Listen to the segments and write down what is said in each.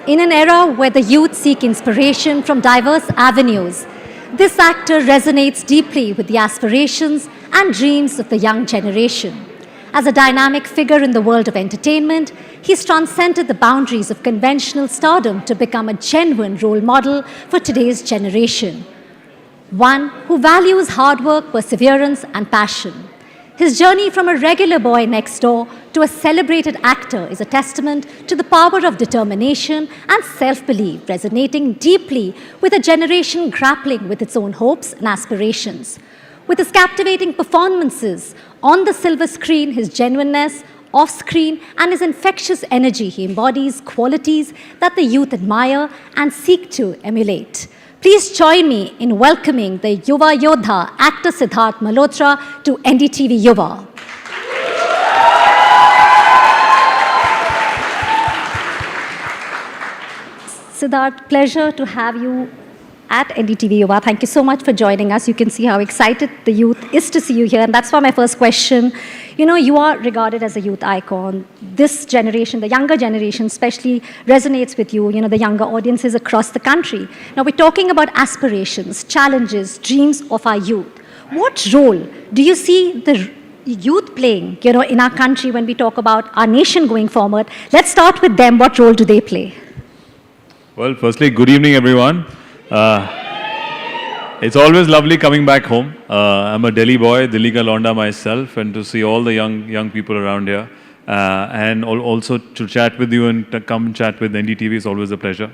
In an era where the youth seek inspiration from diverse avenues, this actor resonates deeply with the aspirations and dreams of the young generation. As a dynamic figure in the world of entertainment, he's transcended the boundaries of conventional stardom to become a genuine role model for today's generation. One who values hard work, perseverance, and passion. His journey from a regular boy next door to a celebrated actor is a testament to the power of determination and self-belief, resonating deeply with a generation grappling with its own hopes and aspirations. With his captivating performances on the silver screen, his genuineness, off-screen, and his infectious energy, he embodies qualities that the youth admire and seek to emulate. Please join me in welcoming the Yuva Yodha, actor Siddharth Malhotra, to NDTV Yuva. Siddharth, pleasure to have you at NDTV Yuva. Thank you so much for joining us. You can see how excited the youth is to see you here. And that's why my first question, you are regarded as a youth icon. This generation, the younger generation especially, resonates with you, the younger audiences across the country. Now we're talking about aspirations, challenges, dreams of our youth. What role do you see the youth playing, in our country when we talk about our nation going forward? Let's start with them. What role do they play? Well, firstly, good evening, everyone. It's always lovely coming back home. I'm a Delhi boy, Delhi ka Londa myself, and to see all the young people around here, and also to chat with you and to come and chat with NDTV is always a pleasure.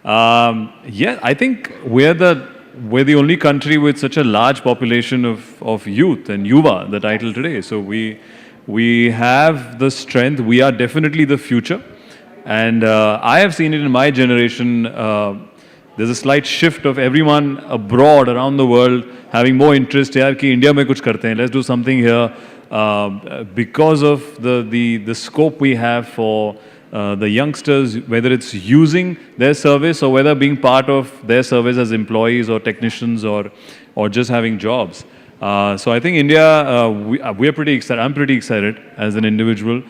Yeah, I think we're the only country with such a large population of youth, and Yuva, the title today. So we have the strength. We are definitely the future. And I have seen it in my generation. There's a slight shift of everyone abroad, around the world, having more interest. Yaar, ki India mein kuch karte hain. Let's do something here. Because of the scope we have for the youngsters, whether it's using their service or whether being part of their service as employees or technicians or just having jobs. So I think India, we're pretty excited. I'm pretty excited as an individual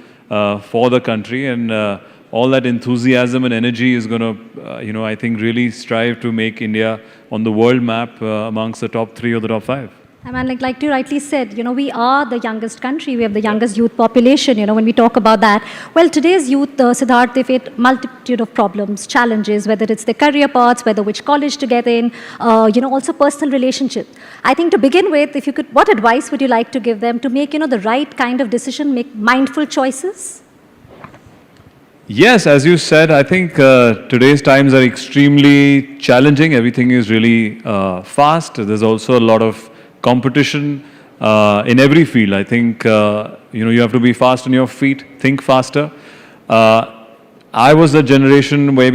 for the country, and all that enthusiasm and energy is going to, I think, really strive to make India on the world map amongst the top 3 or the top 5. I mean, like you rightly said, we are the youngest country. We have the youngest youth population, when we talk about that. Well, today's youth, Siddharth, they face multitude of problems, challenges, whether it's their career paths, whether which college to get in, also personal relationships. I think to begin with, if you could, what advice would you like to give them to make, the right kind of decision, make mindful choices? Yes, as you said, I think today's times are extremely challenging. Everything is really fast. There's also a lot of competition in every field. I think, you have to be fast on your feet, think faster. I was a generation where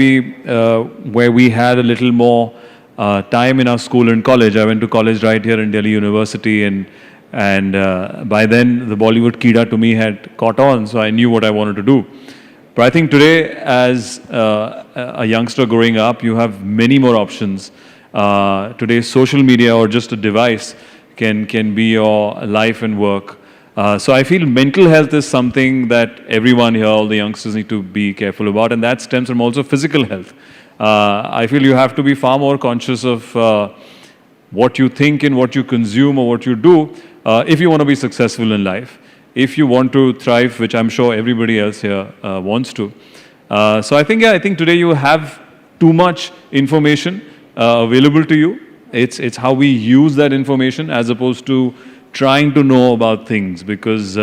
we had a little more time in our school and college. I went to college right here in Delhi University, and by then the Bollywood Keeda to me had caught on, so I knew what I wanted to do. But I think today, as a youngster growing up, you have many more options. Today, social media or just a device can be your life and work. So I feel mental health is something that everyone here, all the youngsters, need to be careful about, and that stems from also physical health. I feel you have to be far more conscious of what you think and what you consume or what you do if you want to be successful in life. If you want to thrive, which I'm sure everybody else here wants to. So I think today you have too much information available to you. It's how we use that information as opposed to trying to know about things, because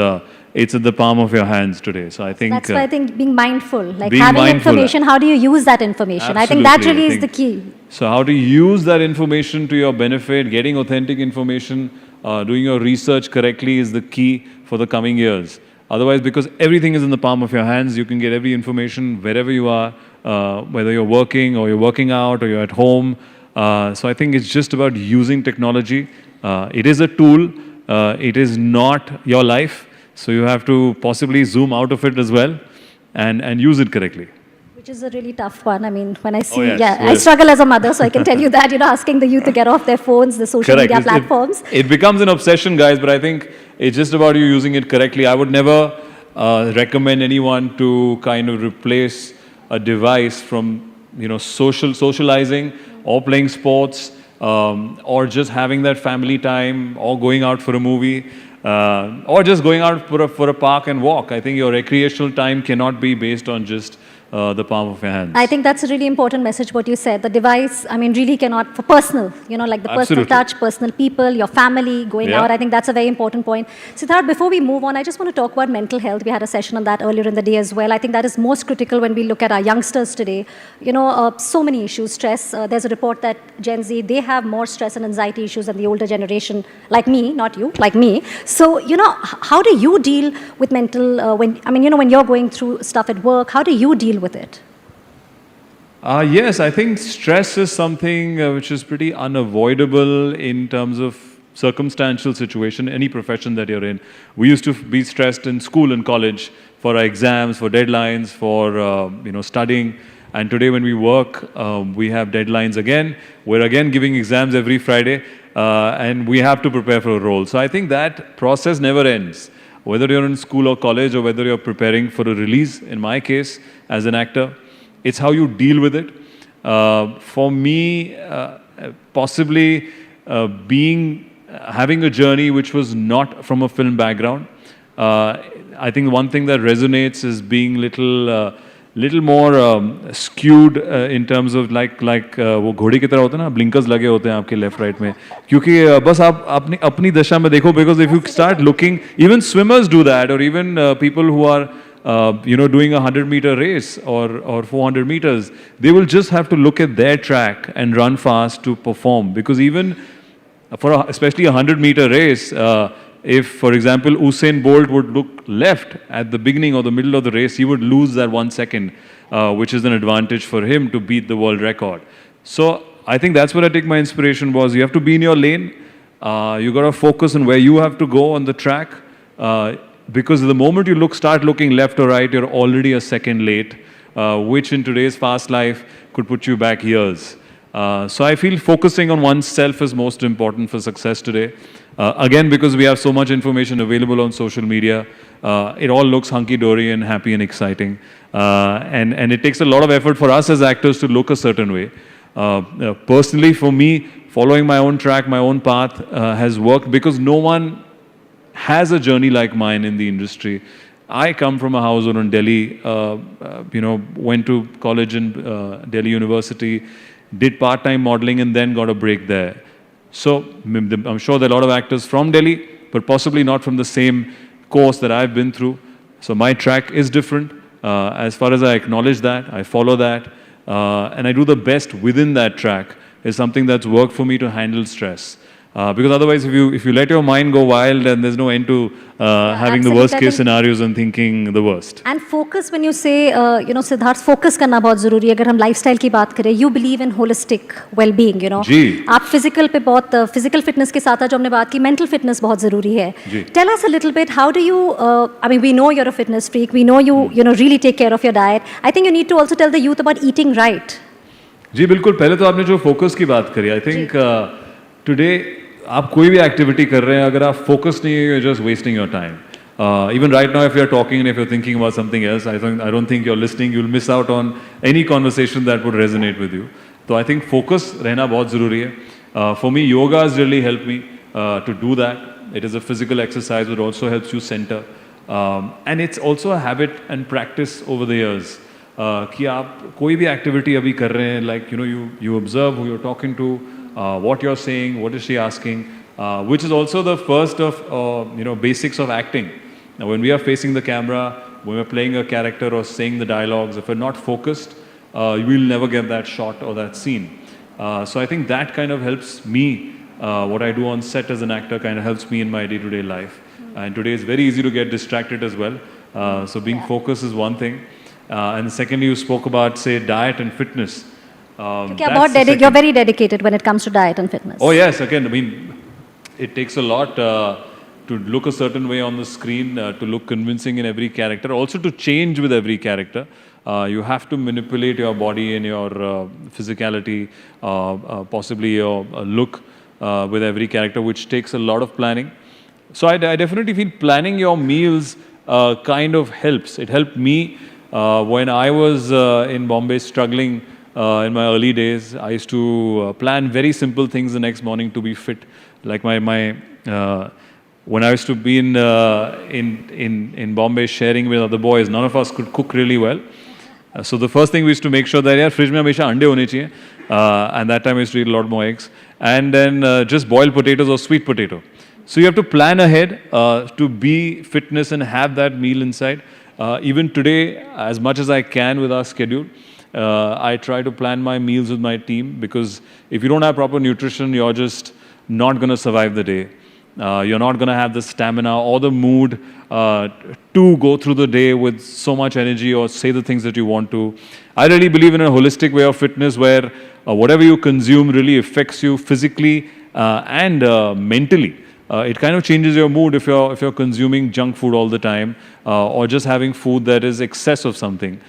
it's at the palm of your hands today. So I think... That's why I think being mindful, like having information, how do you use that information? Absolutely, I think that really is the key. So how to use that information to your benefit, getting authentic information, doing your research correctly is the key for the coming years. Otherwise, because everything is in the palm of your hands, you can get every information wherever you are, whether you're working or you're working out or you're at home. So I think it's just about using technology. It is a tool. It is not your life. So you have to possibly zoom out of it as well and use it correctly. Which is a really tough one. I mean, when I see, yes. I struggle as a mother, so I can tell you that, asking the youth to get off their phones, the social media platforms. It becomes an obsession, guys, but I think it's just about you using it correctly. I would never recommend anyone to kind of replace a device from, socializing or playing sports, or just having that family time, or going out for a movie, or just going out for a park and walk. I think your recreational time cannot be based on just the palm of your hands. I think that's a really important message, what you said. The device, I mean, really cannot, for personal, like the personal Absolutely. touch, personal people, your family, going Yeah. out. I think that's a very important point. Siddharth, before we move on, I just want to talk about mental health. We had a session on that earlier in the day as well. I think that is most critical when we look at our youngsters today. So many issues, stress. There's a report that Gen Z, they have more stress and anxiety issues than the older generation, like me, not you, like me. So, how do you deal with mental, when you're going through stuff at work, how do you deal with it? Yes, I think stress is something which is pretty unavoidable in terms of circumstantial situation, any profession that you're in. We used to be stressed in school and college for our exams, for deadlines, for studying. And today when we work, we have deadlines again. We're again giving exams every Friday, and we have to prepare for a role. So I think that process never ends. Whether you're in school or college, or whether you're preparing for a release, in my case, as an actor, it's how you deal with it. For me, possibly having a journey which was not from a film background, I think one thing that resonates is being little more skewed in terms of like वो घोड़े की तरह होते हैं ना, blinkers लगे होते हैं आपके left right में, क्योंकि बस आप अपनी दशा में देखो, because if you start looking, even swimmers do that, or even people who are doing a 100-meter race or 400 meters, they will just have to look at their track and run fast to perform. Because even for especially a 100-meter race, if, for example, Usain Bolt would look left at the beginning or the middle of the race, he would lose that 1 second, which is an advantage for him to beat the world record. So I think that's where I take my inspiration was. You have to be in your lane. You got to focus on where you have to go on the track. Because the moment you start looking left or right, you're already a second late, which in today's fast life could put you back years. So I feel focusing on oneself is most important for success today. Again, because we have so much information available on social media, it all looks hunky-dory and happy and exciting. And it takes a lot of effort for us as actors to look a certain way. Personally, for me, following my own track, my own path has worked because no one has a journey like mine in the industry. I come from a household in Delhi, went to college in Delhi University, did part-time modeling and then got a break there. So I'm sure there are a lot of actors from Delhi, but possibly not from the same course that I've been through. So my track is different. As far as I acknowledge that, I follow that, and I do the best within that track is something that's worked for me to handle stress. Because otherwise, if you let your mind go wild, then there's no end to having the worst case scenarios and thinking the worst. And focus, when you say, Siddharth, focus करना बहुत ज़रूरी है. अगर हम lifestyle की बात करें, you believe in holistic well-being, जी. आप physical पे बहुत physical fitness के साथ जो हमने बात की, mental fitness बहुत ज़रूरी है. जी. Tell us a little bit, how do you, we know you're a fitness freak, we know you, really take care of your diet. I think you need to also tell the youth about eating right. जी बिल्कुल. पहले तो आपने जो focus की बात करी, I think today आप कोई भी एक्टिविटी कर रहे हैं, अगर आप फोकस नहीं है, you're just wasting your time. Even right now, if you're talking and if you're thinking about something else, I don't think you're listening. You'll miss out on any conversation that would resonate with you. So I think focus रहना बहुत ज़रूरी है. For me, yoga has really helped me to do that. It is a physical exercise, but also helps you center. And it's also a habit and practice over the years. कि आप कोई भी activity अभी कर रहे हैं, like you observe who you're talking to. What you're saying, what is she asking, which is also the first of basics of acting. Now, when we are facing the camera, when we're playing a character or saying the dialogues, if we're not focused, you will never get that shot or that scene. So I think that kind of helps me. What I do on set as an actor kind of helps me in my day-to-day life. And today it's very easy to get distracted as well. So being focused is one thing. And secondly, you spoke about, say, diet and fitness. You're very dedicated when it comes to diet and fitness. Oh yes, again, it takes a lot to look a certain way on the screen, to look convincing in every character, also to change with every character. You have to manipulate your body and your physicality, possibly your look with every character, which takes a lot of planning. So I definitely feel planning your meals kind of helps. It helped me When I was in Bombay struggling in my early days, I used to plan very simple things the next morning to be fit. Like when I used to be in Bombay sharing with other boys, none of us could cook really well. So the first thing we used to make sure that यार fridge में हमेशा अंडे होने चाहिए, and that time I used to eat a lot more eggs, and then just boiled potatoes or sweet potato. So you have to plan ahead to be fitness and have that meal inside. Even today, as much as I can with our schedule, I try to plan my meals with my team, because if you don't have proper nutrition, you're just not going to survive the day. You're not going to have the stamina or the mood to go through the day with so much energy or say the things that you want to. I really believe in a holistic way of fitness where whatever you consume really affects you physically and mentally. It kind of changes your mood if you're consuming junk food all the time or just having food that is excess of something.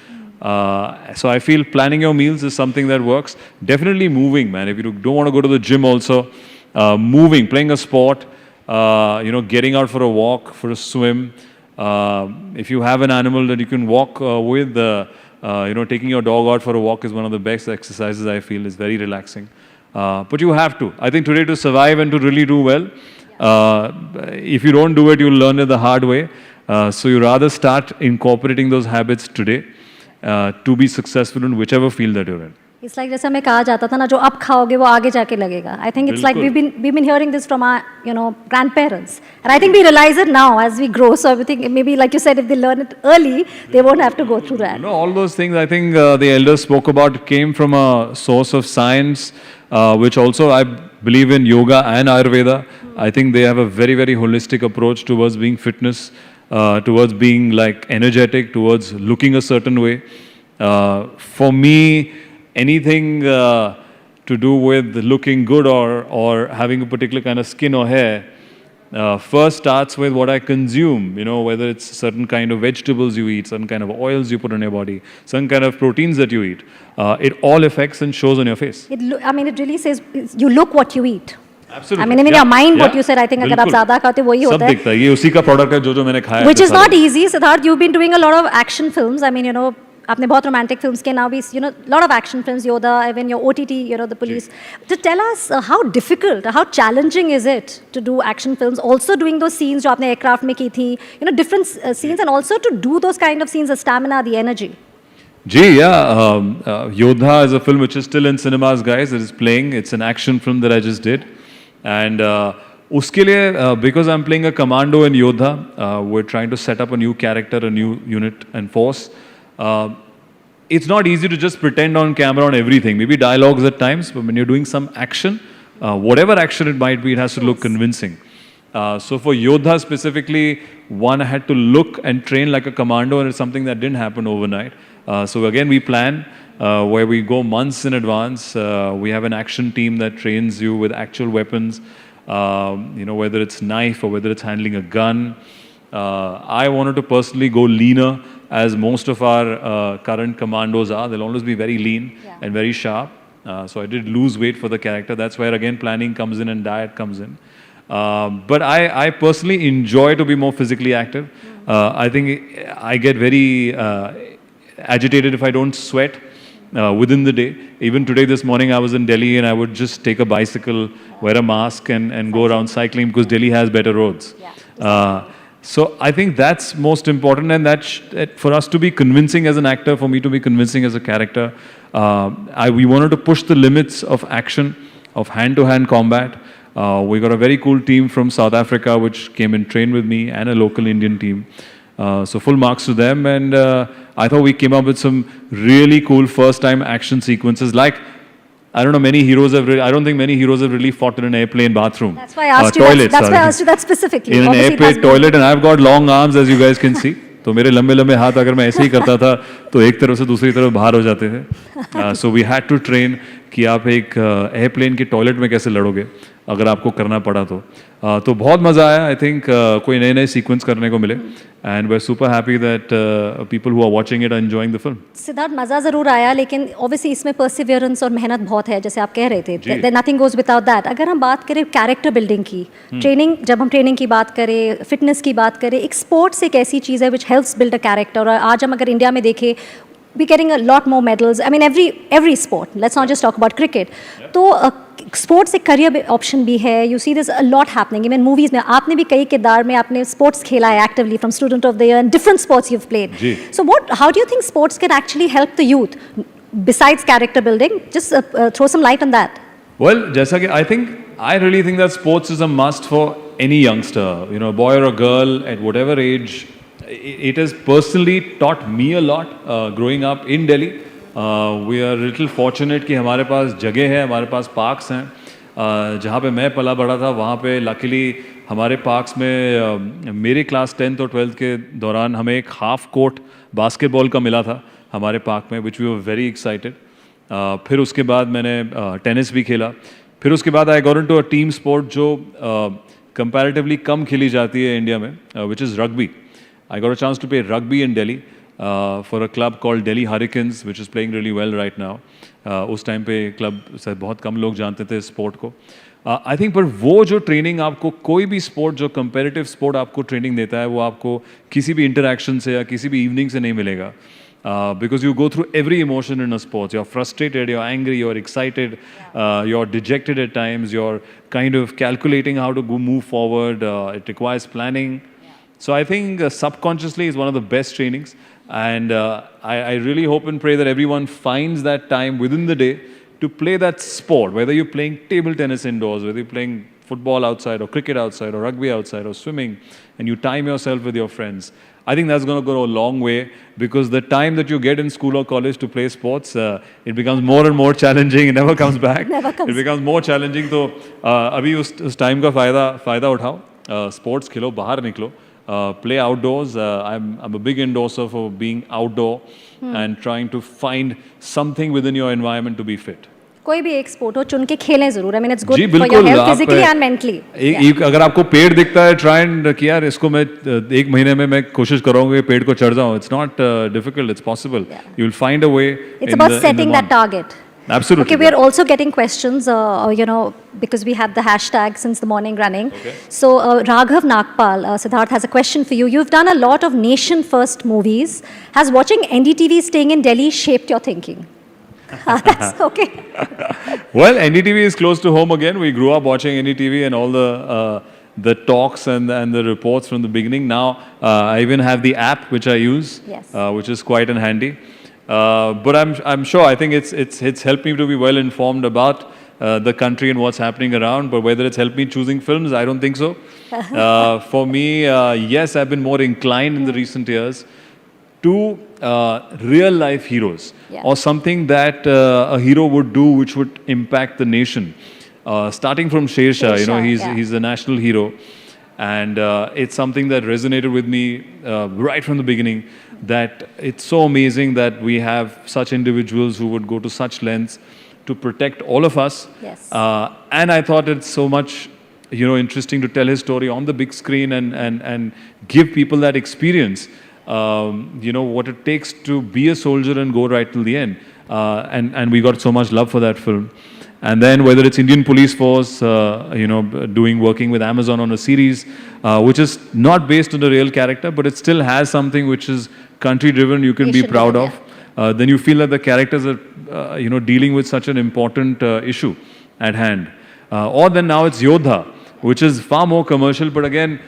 So I feel planning your meals is something that works. Definitely moving, man. If you don't want to go to the gym also, moving, playing a sport, getting out for a walk, for a swim. If you have an animal that you can walk with, taking your dog out for a walk is one of the best exercises I feel. Is very relaxing. But you have to. I think today to survive and to really do well, if you don't do it, you'll learn it the hard way. So you rather start incorporating those habits today to be successful in whichever field that you're in. It's like जैसे हमें कहा जाता था ना, जो अब खाओगे वो आगे जाके लगेगा. I think it's like we've been hearing this from our grandparents, and I think we realize it now as we grow. So I think maybe, like you said, if they learn it early, they won't have to go through that. All those things I think the elders spoke about came from a source of science, which also I believe in yoga and Ayurveda. I think they have a very, very holistic approach towards being fitness, towards being like energetic, towards looking a certain way. For me, anything to do with looking good or having a particular kind of skin or hair first starts with what I consume, whether it's certain kind of vegetables you eat, certain kind of oils you put on your body, certain kind of proteins that you eat. It all affects and shows on your face. It really says you look what you eat. Absolutely. I mean, in your mind, what you said, I think अगर आप ज़्यादा खाते वही होता है. सब दिखता है. ये उसी का product है जो मैंने खाया. Which is not easy, Siddharth. You've been doing a lot of action films. I mean, आपने बहुत romantic films के now भी, lot of action films, Yoda, even your OTT, the police. To tell us how difficult, how challenging is it to do action films? Also doing those scenes जो आपने aircraft में की थी, different scenes, and also to do those kind of scenes, the stamina, the energy. Yodha is a film which is still in cinemas, guys. It is playing. It's an action film that I just did. And uske liye, because I'm playing a commando in Yodha, we're trying to set up a new character, a new unit and force. It's not easy to just pretend on camera on everything. Maybe dialogues at times, but when you're doing some action, whatever action it might be, it has to look convincing. So for Yodha specifically, one had to look and train like a commando, and it's something that didn't happen overnight. So again, we plan where we go months in advance. We have an action team that trains you with actual weapons, whether it's knife or whether it's handling a gun. I wanted to personally go leaner, as most of our current commandos are. They'll always be very lean and very sharp. So I did lose weight for the character. That's where again planning comes in and diet comes in. But I personally enjoy to be more physically active. I think I get very agitated if I don't sweat within the day. Even today, this morning, I was in Delhi and I would just take a bicycle, wear a mask and go around cycling because Delhi has better roads. So I think that's most important, and that for us to be convincing as an actor, for me to be convincing as a character, we wanted to push the limits of action, of hand-to-hand combat. We got a very cool team from South Africa which came and trained with me, and a local Indian team. So full marks to them, and I thought we came up with some really cool first-time action sequences. Like, I don't know, I don't think many heroes have really fought in an airplane bathroom. That's why I asked you. That's why I asked you that specifically. In an airplane toilet, and I've got long arms, as you guys can see. तो मेरे लंबे लंबे हाथ अगर मैं ऐसे ही करता था तो एक तरफ से दूसरी तरफ बाहर हो जाते थे. So we had to train कि आप एक एयरप्लेन के टॉयलेट में कैसे लड़ोगे. अगर आपको करना पड़ा तो बहुत मज़ा आया. आई थिंक कोई नए नए सीक्वेंस करने को मिले and we are super happy that people who are watching it are enjoying the film. Siddharth, मज़ा ज़रूर आया, लेकिन ऑब्वियसली इसमें परसिवियरेंस और मेहनत बहुत है, जैसे आप कह रहे थे. Nothing goes without that. अगर हम बात करें कैरेक्टर बिल्डिंग की, ट्रेनिंग, जब हम ट्रेनिंग की बात करें, फिटनेस की बात करें, एक स्पोर्ट्स एक ऐसी चीज़ है which helps build a character. और आज हम अगर इंडिया में देखें, we getting a lot more medals. I mean, every sport. Let's not just talk about cricket. तो स्पोर्ट्स एक करियर ऑप्शन भी है. You see this a lot happening even movies में. आपने भी कई किरदार में आपने स्पोर्ट्स खेला है actively, from student of the year and different sports you have played. So what, how do you think sports can actually help the youth besides character building? Just throw some light on that. Well, जैसा कि I really think that sports is a must for any youngster, you know, boy or a girl at whatever age. It has personally taught me a lot growing up in Delhi. We are a little fortunate कि हमारे पास जगह है, हमारे पास parks हैं. जहाँ पे मैं पला बड़ा था वहाँ पे लकीली हमारे पार्क्स में मेरे क्लास 10th और 12th के दौरान हमें एक हाफ कोर्ट बास्केटबॉल का मिला था हमारे पार्क में, which we were very excited. फिर उसके बाद मैंने टेनिस भी खेला. फिर उसके बाद I got into a team sport जो कंपैरेटिवली कम खेली जाती है इंडिया में, which is rugby. I got a chance to play rugby in Delhi for a club called Delhi Hurricanes, which is playing really well right now. उस time पे club से बहुत कम लोग जानते थे स्पोर्ट को. आई थिंक पर वो जो ट्रेनिंग आपको, कोई भी स्पोर्ट जो कंपेरेटिव स्पोर्ट आपको ट्रेनिंग देता है, वो आपको किसी भी इंटरेक्शन से या किसी भी इवनिंग से नहीं मिलेगा. Because you go through every emotion in a sport. You're frustrated, you're angry, you're excited, you're dejected at times, you're kind of calculating how to move forward. It requires planning. So I think subconsciously is one of the best trainings, and I really hope and pray that everyone finds that time within the day to play that sport, whether you're playing table tennis indoors, whether you're playing football outside or cricket outside or rugby outside or swimming, and you time yourself with your friends. I think that's going to go a long way, because the time that you get in school or college to play sports, it becomes more and more challenging. It never comes back. It becomes more challenging. तो अभी उस time का फ़ायदा उठाओ, sports खेलो, बाहर निकलो. Play outdoors. I'm a big endorser for being outdoor and trying to find something within your environment to be fit. कोई भी एक स्पोर्ट हो, चुन के खेलें जरूर. I mean, it's good for your health physically and mentally. एक अगर आपको पेड़ दिखता है, try and कि यार इसको मैं एक महीने में मैं कोशिश करूँगा पेड़ को चढ़ जाऊँ. It's not difficult. It's possible. You'll find a way. It's about setting that target. Absolutely. Okay, we are also getting questions, you know, because we have the hashtag since the morning running. Okay. So, Raghav Nagpal, Siddharth has a question for you. You've done a lot of nation-first movies. Has watching NDTV staying in Delhi shaped your thinking? That's okay. Well, NDTV is close to home again. We grew up watching NDTV and all the talks and the reports from the beginning. Now, I even have the app which I use, Yes. Which is quite and handy. But I'm sure, I think it's helped me to be well informed about the country and what's happening around. But whether it's helped me choosing films, I don't think so. For me, yes, I've been more inclined in the recent years to real life heroes, or something that a hero would do which would impact the nation. Starting from Sher Shah, you know, he's a national hero. And it's something that resonated with me right from the beginning, that it's so amazing that we have such individuals who would go to such lengths to protect all of us. Yes. And I thought it's so much, you know, interesting to tell his story on the big screen and give people that experience, you know, what it takes to be a soldier and go right till the end. And we got so much love for that film. And then whether it's Indian Police Force, you know, working with Amazon on a series, which is not based on a real character, but it still has something which is country-driven, you can be proud of. Then you feel that the characters are, you know, dealing with such an important issue at hand. Or then now it's Yodha, which is far more commercial, but again,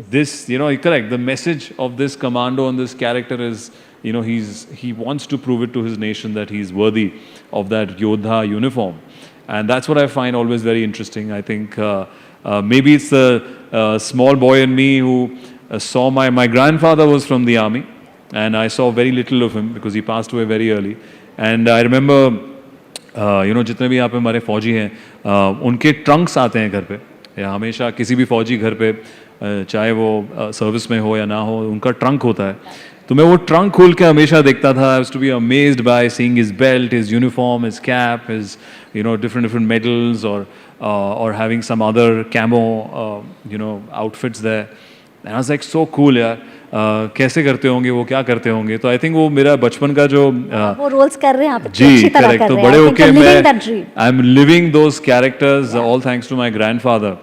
this, you know, correct, the message of this commando and this character is, you know, he wants to prove it to his nation that he's worthy of that Yodha uniform. And that's what I find always very interesting. I think maybe it's the small boy in me who saw my grandfather was from the army, and I saw very little of him because he passed away very early. And I remember, you know, जितने भी यहाँ पे हमारे फौजी हैं, उनके Trunks आते हैं घर पे, या हमेशा किसी भी फौजी घर पे, चाहे वो सर्विस में हो या ना हो, उनका ट्रंक होता है. तो मैं वो ट्रंक खोल के हमेशा देखता था. I used to be amazed by seeing his belt, his uniform, his cap, his different medals, or having some other camo outfits there. And I was like, so cool यार. कैसे करते होंगे वो, क्या करते होंगे. तो आई थिंक वो मेरा बचपन का जो वो रोल्स कर रहे हैं आप जी अच्छी तरह करेक्ट. कर तो रहे हैं. बड़े I think होके you're मैं living that dream. I am living those characters all thanks to my grandfather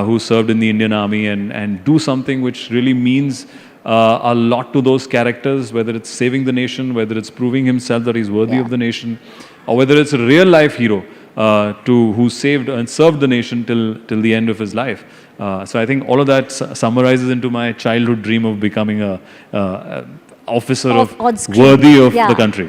who served in the Indian Army, and do something which really means a lot to those characters, whether it's saving the nation, whether it's proving himself that he's worthy Yeah. of the nation, or whether it's a real life hero who saved and served the nation till the end of his life. So I think all of that summarizes into my childhood dream of becoming a officer On screen. worthy of Yeah. the country.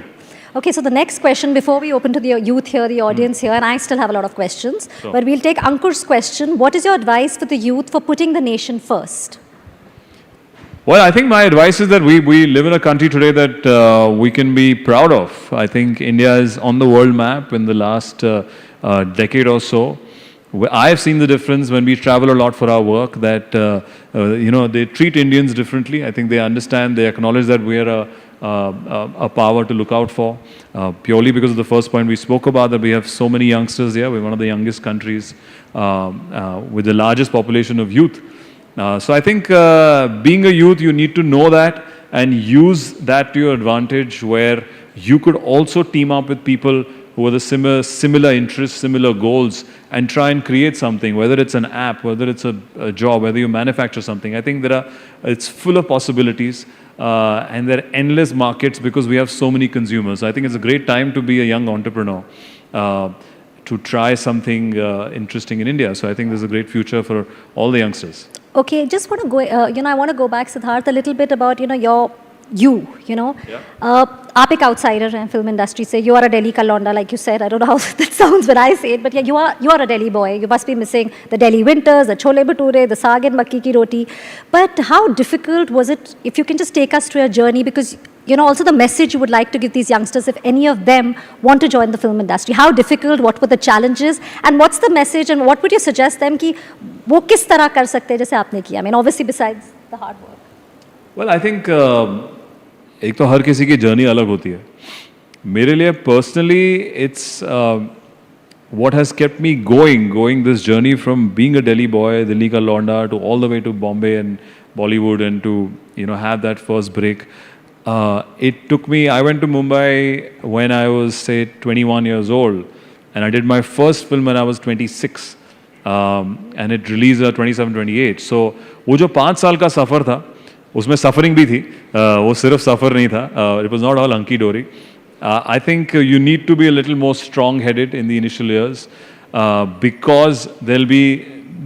Okay, so the next question before we open to the youth here, the audience here, and I still have a lot of questions, Sure. but we'll take Ankur's question. What is your advice for the youth for putting the nation first? Well, I think my advice is that we live in a country today that we can be proud of. I think India is on the world map in the last decade or so. I have seen the difference when we travel a lot for our work, that they treat Indians differently. I think they understand, they acknowledge that we are a power to look out for, purely because of the first point we spoke about, that we have so many youngsters here. We're one of the youngest countries with the largest population of youth. So I think being a youth, you need to know that and use that to your advantage, where you could also team up with people who have the similar interests, similar goals, and try and create something, whether it's an app, whether it's a job, whether you manufacture something. I think it's full of possibilities, and there are endless markets because we have so many consumers. I think it's a great time to be a young entrepreneur, to try something interesting in India. So I think there's a great future for all the youngsters. Okay, just want to go, I want to go back, Siddharth, a little bit about, आप एक outsider हैं film industry से. You are a Delhi ka Londa, like you said. I don't know how that sounds when I say it, but yeah, you are a Delhi boy. You must be missing the Delhi winters, the chole bhature, the saag and makki ki roti. But how difficult was it, if you can just take us through your journey, because also the message you would like to give these youngsters, if any of them want to join the film industry, how difficult, what were the challenges, and what's the message, and what would you suggest them कि वो किस तरह कर सकते हैं जैसे आपने किया? I mean, obviously besides the hard work. Well, I think एक तो हर किसी की जर्नी अलग होती है. मेरे लिए personally it's what has kept me going this journey from being a Delhi boy, Delhi ka Londa, to all the way to Bombay and Bollywood, and to have that first break. It took me. I went to Mumbai when I was, say, 21 years old, and I did my first film when I was 26, and it released at 27, 28. So वो जो 5 साल का सफ़र था, उसमें suffering भी थी. वो सिर्फ सफ़र नहीं था. It was not all hunky dory. I think you need to be a little more strong-headed in the initial years, because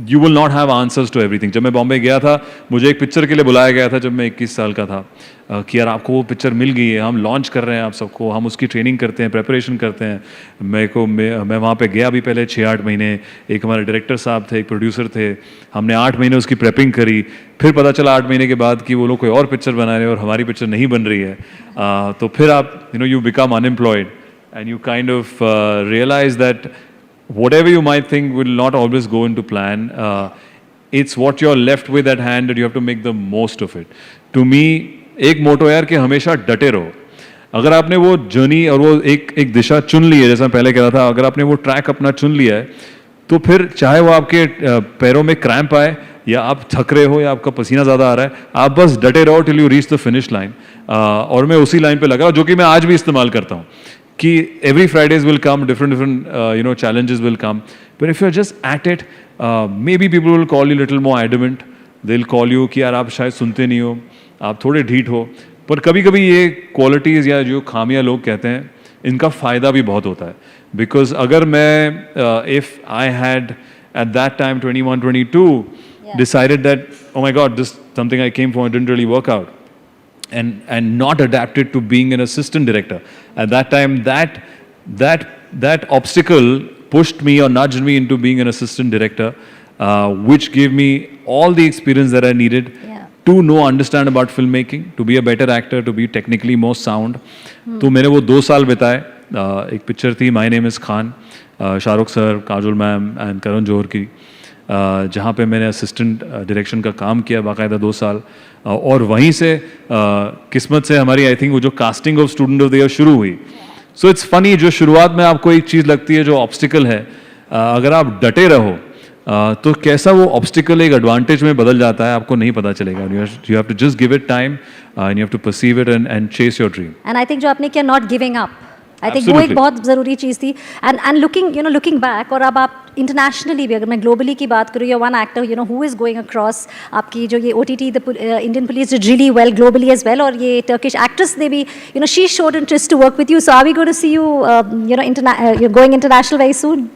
you will not have answers to everything. जब मैं बॉम्बे गया था, मुझे एक पिक्चर के लिए बुलाया गया था जब मैं 21 साल का था, कि यार आपको वो पिक्चर मिल गई है, हम लॉन्च कर रहे हैं आप सबको, हम उसकी ट्रेनिंग करते हैं, प्रेपरेशन करते हैं. मैं वहाँ पे गया भी पहले 6-8 महीने. एक हमारे डायरेक्टर साहब थे, एक प्रोड्यूसर थे, हमने 8 महीने उसकी प्रेपिंग करी. फिर पता चला 8 महीने के बाद कि वो लोग कोई और पिक्चर बना रहे हैं और हमारी पिक्चर नहीं बन रही है. तो फिर आप you become unemployed, and you kind of realise that whatever you might think will not always go into plan. It's what you're left with at hand that you have to make the most of it. To me, एक मोटो यार कि हमेशा डटे रहो. अगर आपने वो journey और वो एक दिशा चुन ली है, जैसा मैं पहले कह रहा था, अगर आपने वो ट्रैक अपना चुन लिया है, तो फिर चाहे वो आपके पैरों में क्रैम्प आए, या आप थक रहे हो, या आपका पसीना ज़्यादा आ रहा है, आप बस डटे रहो till you reach the finish line. और मैं उसी लाइन पे लगा, जो कि मैं आज भी इस्तेमाल करता हूँ, कि every Fridays will come, different challenges will come. But if you're just at it, maybe people will call you a little more adamant. They'll call you कि यार आप शायद सुनते नहीं हो, आप थोड़े ढीठ हो. पर कभी-कभी ये qualities या जो खामियां लोग कहते हैं, इनका फ़ायदा भी बहुत होता है. Because अगर मैं if I had at that time 21, 22 decided that, oh my God, this something I came for, it didn't really work out, and not adapted to being an assistant director. At that time, that obstacle pushed me or nudged me into being an assistant director, which gave me all the experience that I needed to understand about filmmaking, to be a better actor, to be technically more sound. तो मैंने वो 2 साल बिताए. एक picture थी my name is Khan, Shahrukh sir, Kajol ma'am and Karan Johar की, जहाँ पे मैंने असिस्टेंट डायरेक्शन का काम किया बाकायदा 2 साल. और वहीं से किस्मत से हमारी आई थिंक वो जो casting of student of the year शुरू हुई. सो इट्स फनी, जो शुरुआत में आपको एक चीज़ लगती है जो ऑब्स्टिकल है, अगर आप डटे रहो तो कैसा वो ऑब्स्टिकल एक एडवांटेज में बदल जाता है आपको नहीं पता चलेगा. You have to just give it time and you have to perceive it and chase your dream. And I think जो आपने किया, not giving up, I think वो एक बहुत ज़रूरी चीज़ थी. एंड लुकिंग बैक, और अब आप इंटरनेशनली भी, अगर मैं ग्लोबली की बात करूँ, या one actor who is going across, आपकी जो ये OTT the Indian police did really well globally as well, और ये टर्किश एक्ट्रेस ने भी she showed interest to work with you. So are we going to see you going international very soon?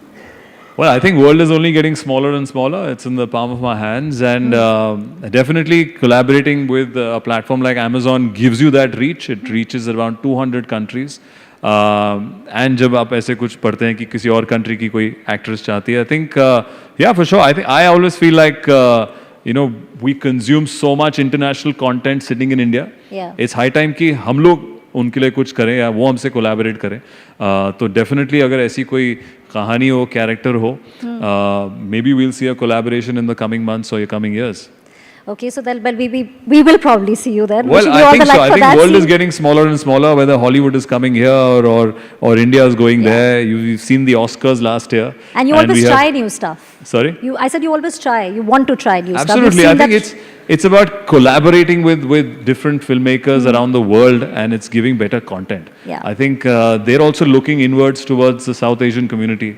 Well, I think world is only getting smaller and smaller. It's in the palm of my hands, and definitely collaborating with a platform like Amazon gives you that reach. It reaches around 200 countries. And जब आप ऐसे कुछ पढ़ते हैं कि किसी और country की कोई actress चाहती है, I think yeah, for sure. I always feel like we consume so much international content sitting in India. Yeah. It's high time कि हम लोग उनके लिए कुछ करें या वो हमसे कोलैबोरेट करें. तो डेफिनेटली अगर ऐसी कोई कहानी हो, कैरेक्टर हो, maybe we'll see a collaboration in the coming months और coming years. Okay, so we will probably see you then. Well, I think so. I think world is getting smaller and smaller. Whether Hollywood is coming here or India is going there. You've seen the Oscars last year. And you always try new stuff. Sorry? I said you always try. You want to try new stuff. Absolutely. I think it's about collaborating with different filmmakers around the world, and it's giving better content. Yeah. I think they're also looking inwards towards the South Asian community,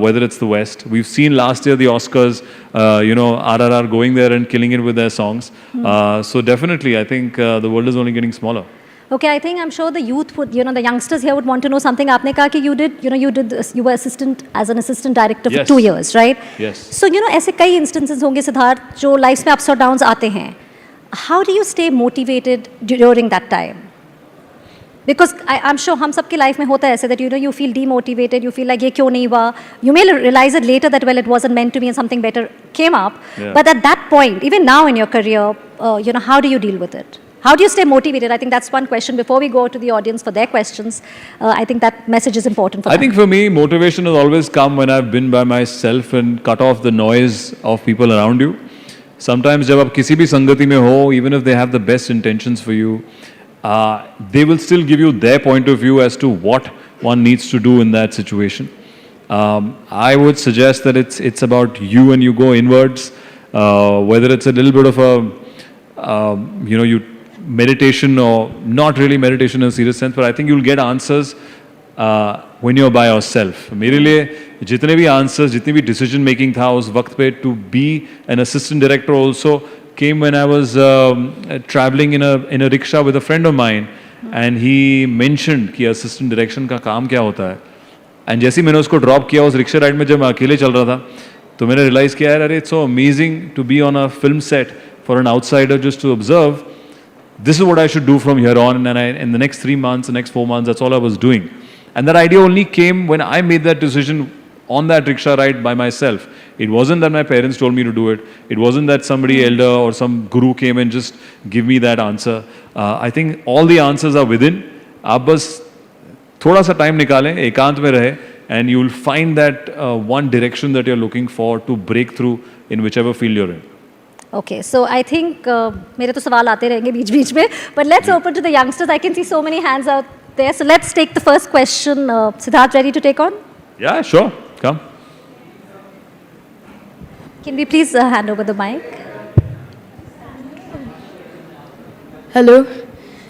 whether it's the West. We've seen last year the Oscars, RRR going there and killing it with their songs. So definitely, I think the world is only getting smaller. Okay, I think I'm sure the youth would, the youngsters here would want to know something. आपने कहा कि you were as an assistant director for 2 years, right? Yes. So ऐसे कई instances होंगे सिद्धार्थ जो life में ups और downs आते हैं. How do you stay motivated during that time? Because I'm sure हम सबकी लाइफ में होता है ऐसे that you feel demotivated, you feel like ये क्यों नहीं हुआ. You may realize it later that it wasn't meant to be and something better came up. Yeah. But at that point, even now in your career, how do you deal with it? How do you stay motivated? I think that's one question. Before we go to the audience for their questions, I think that message is important for them. I think for me, motivation has always come when I've been by myself and cut off the noise of people around you. Sometimes जब आप किसी भी संगति में हो, even if they have the best intentions for you, they will still give you their point of view as to what one needs to do in that situation. I would suggest that it's about you and you go inwards, whether it's a little bit of a, meditation or not really meditation in a serious sense, but I think you'll get answers when you're by yourself. मेरे लिए जितने भी answers, जितनी भी decision making था उस वक्त पे, to be an assistant director also came when I was traveling in a rickshaw with a friend of mine, and he mentioned कि assistant direction का काम क्या होता है. And जैसे ही मैंने उसको drop किया उस रिक्शा राइड में, जब मैं अकेले चल रहा था, तो मैंने realize किया, यार it's so amazing to be on a film set for an outsider just to observe. This is what I should do from here on, and in the next 3 months, the next 4 months, that's all I was doing. And that idea only came when I made that decision on that rickshaw ride by myself. It wasn't that my parents told me to do it. It wasn't that somebody elder or some guru came and just give me that answer. I think all the answers are within. आप बस थोड़ा सा time निकालें, एकांत में रहे, and you'll find that one direction that you're looking for to break through in whichever field you're in. Okay, so I think मेरे तो सवाल आते रहेंगे बीच में, but let's open to the youngsters. I can see so many hands out there. So let's take the first question. Siddharth, ready to take on? Yeah, sure. Come. Can we please hand over the mic? Hello.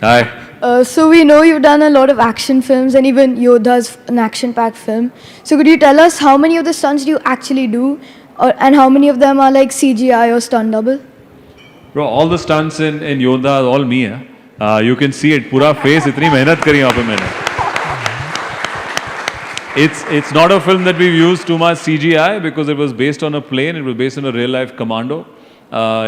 Hi. So we know you've done a lot of action films, and even Yodha's an action-packed film. So could you tell us how many of the stunts do you actually do? And how many of them are like CGI or stunt double? Bro, all the stunts in Yodha are all me. You can see it. पूरा face इतनी मेहनत करी यहाँ पे मैंने. It's not a film that we've used too much CGI because it was based on a plane. It was based on a real life commando.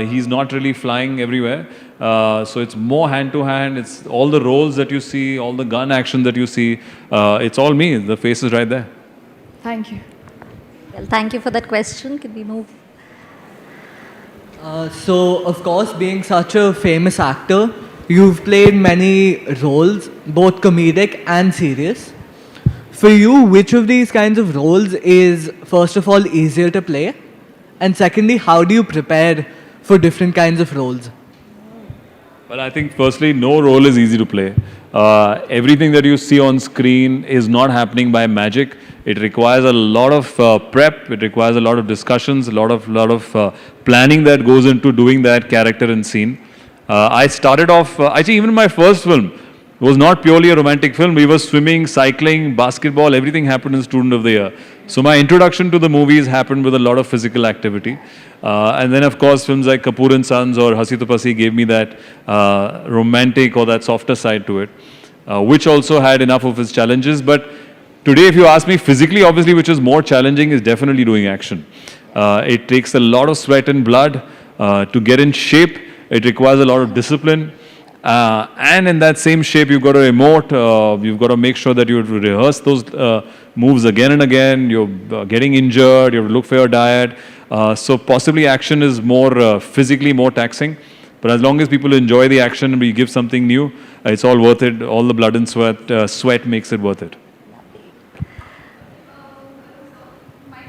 He's not really flying everywhere. So it's more hand to hand. It's all the roles that you see, all the gun action that you see. It's all me. The face is right there. Thank you. Well, thank you for that question. Can we move? So, of course, being such a famous actor, you've played many roles, both comedic and serious. For you, which of these kinds of roles is, first of all, easier to play? And secondly, how do you prepare for different kinds of roles? Well, I think firstly, no role is easy to play. Everything that you see on screen is not happening by magic. It requires a lot of prep. It requires a lot of discussions, a lot of planning that goes into doing that character and scene. I started off actually even my first film was not purely a romantic film. We were swimming, cycling, basketball. Everything happened in Student of the Year. So my introduction to the movies happened with a lot of physical activity. And then, of course, films like Kapoor and Sons or Hasi To Pasi gave me that romantic or that softer side to it, which also had enough of its challenges. But today, if you ask me physically, obviously, which is more challenging is definitely doing action. It takes a lot of sweat and blood to get in shape. It requires a lot of discipline. And in that same shape, you've got to emote, you've got to make sure that you rehearse those moves again and again, you're getting injured, you have to look for your diet. So possibly action is more physically more taxing. But as long as people enjoy the action and we give something new, it's all worth it. All the blood and sweat makes it worth it.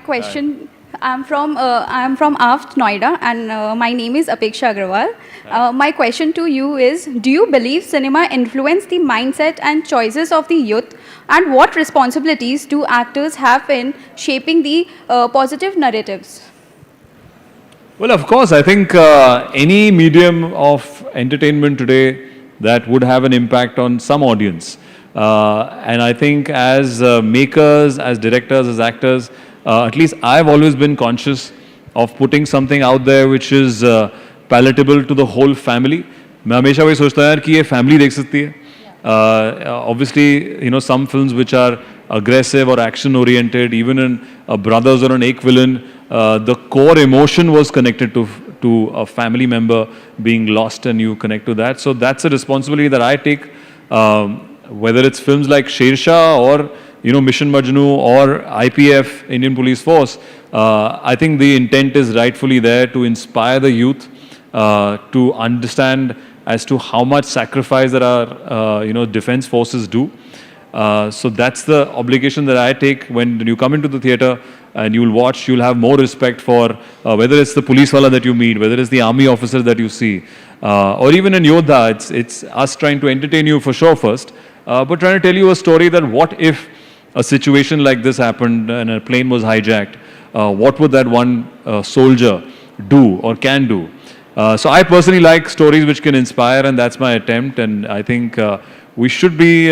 Question. I'm from AFT Noida, and my name is Apeksha Agrawal. My question to you is: do you believe cinema influenced the mindset and choices of the youth, and what responsibilities do actors have in shaping the positive narratives? Well, of course, I think any medium of entertainment today that would have an impact on some audience. And I think as makers, as directors, as actors, at least I've always been conscious of putting something out there which is palatable to the whole family. मैं हमेशा वही सोचता हूँ यार कि ये family देख सकती है. Obviously, you know, some films which are aggressive or action oriented, even in Brothers or an Ek Villain, the core emotion was connected to a family member being lost, and you connect to that. So that's a responsibility that I take, whether it's films like Shershah or Mission Majnu or IPF, Indian Police Force. I think the intent is rightfully there to inspire the youth to understand as to how much sacrifice that our defense forces do. So that's the obligation that I take when you come into the theatre and you'll watch. You'll have more respect for whether it's the police wala that you meet, whether it's the army officer that you see, or even in Yodha. It's us trying to entertain you for sure first, but trying to tell you a story that what if a situation like this happened and a plane was hijacked, what would that one soldier do or can do? So I personally like stories which can inspire, and that's my attempt. And I think we should be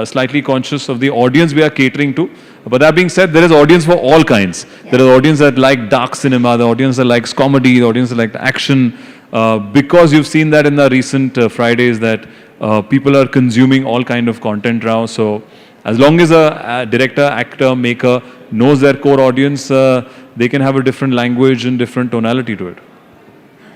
slightly conscious of the audience we are catering to. But that being said, there is audience for all kinds. Yeah. There is audience that like dark cinema, the audience that likes comedy, the audience that like action. Because you've seen that in the recent Fridays that people are consuming all kind of content now. So as long as a director, actor, maker knows their core audience, they can have a different language and different tonality to it.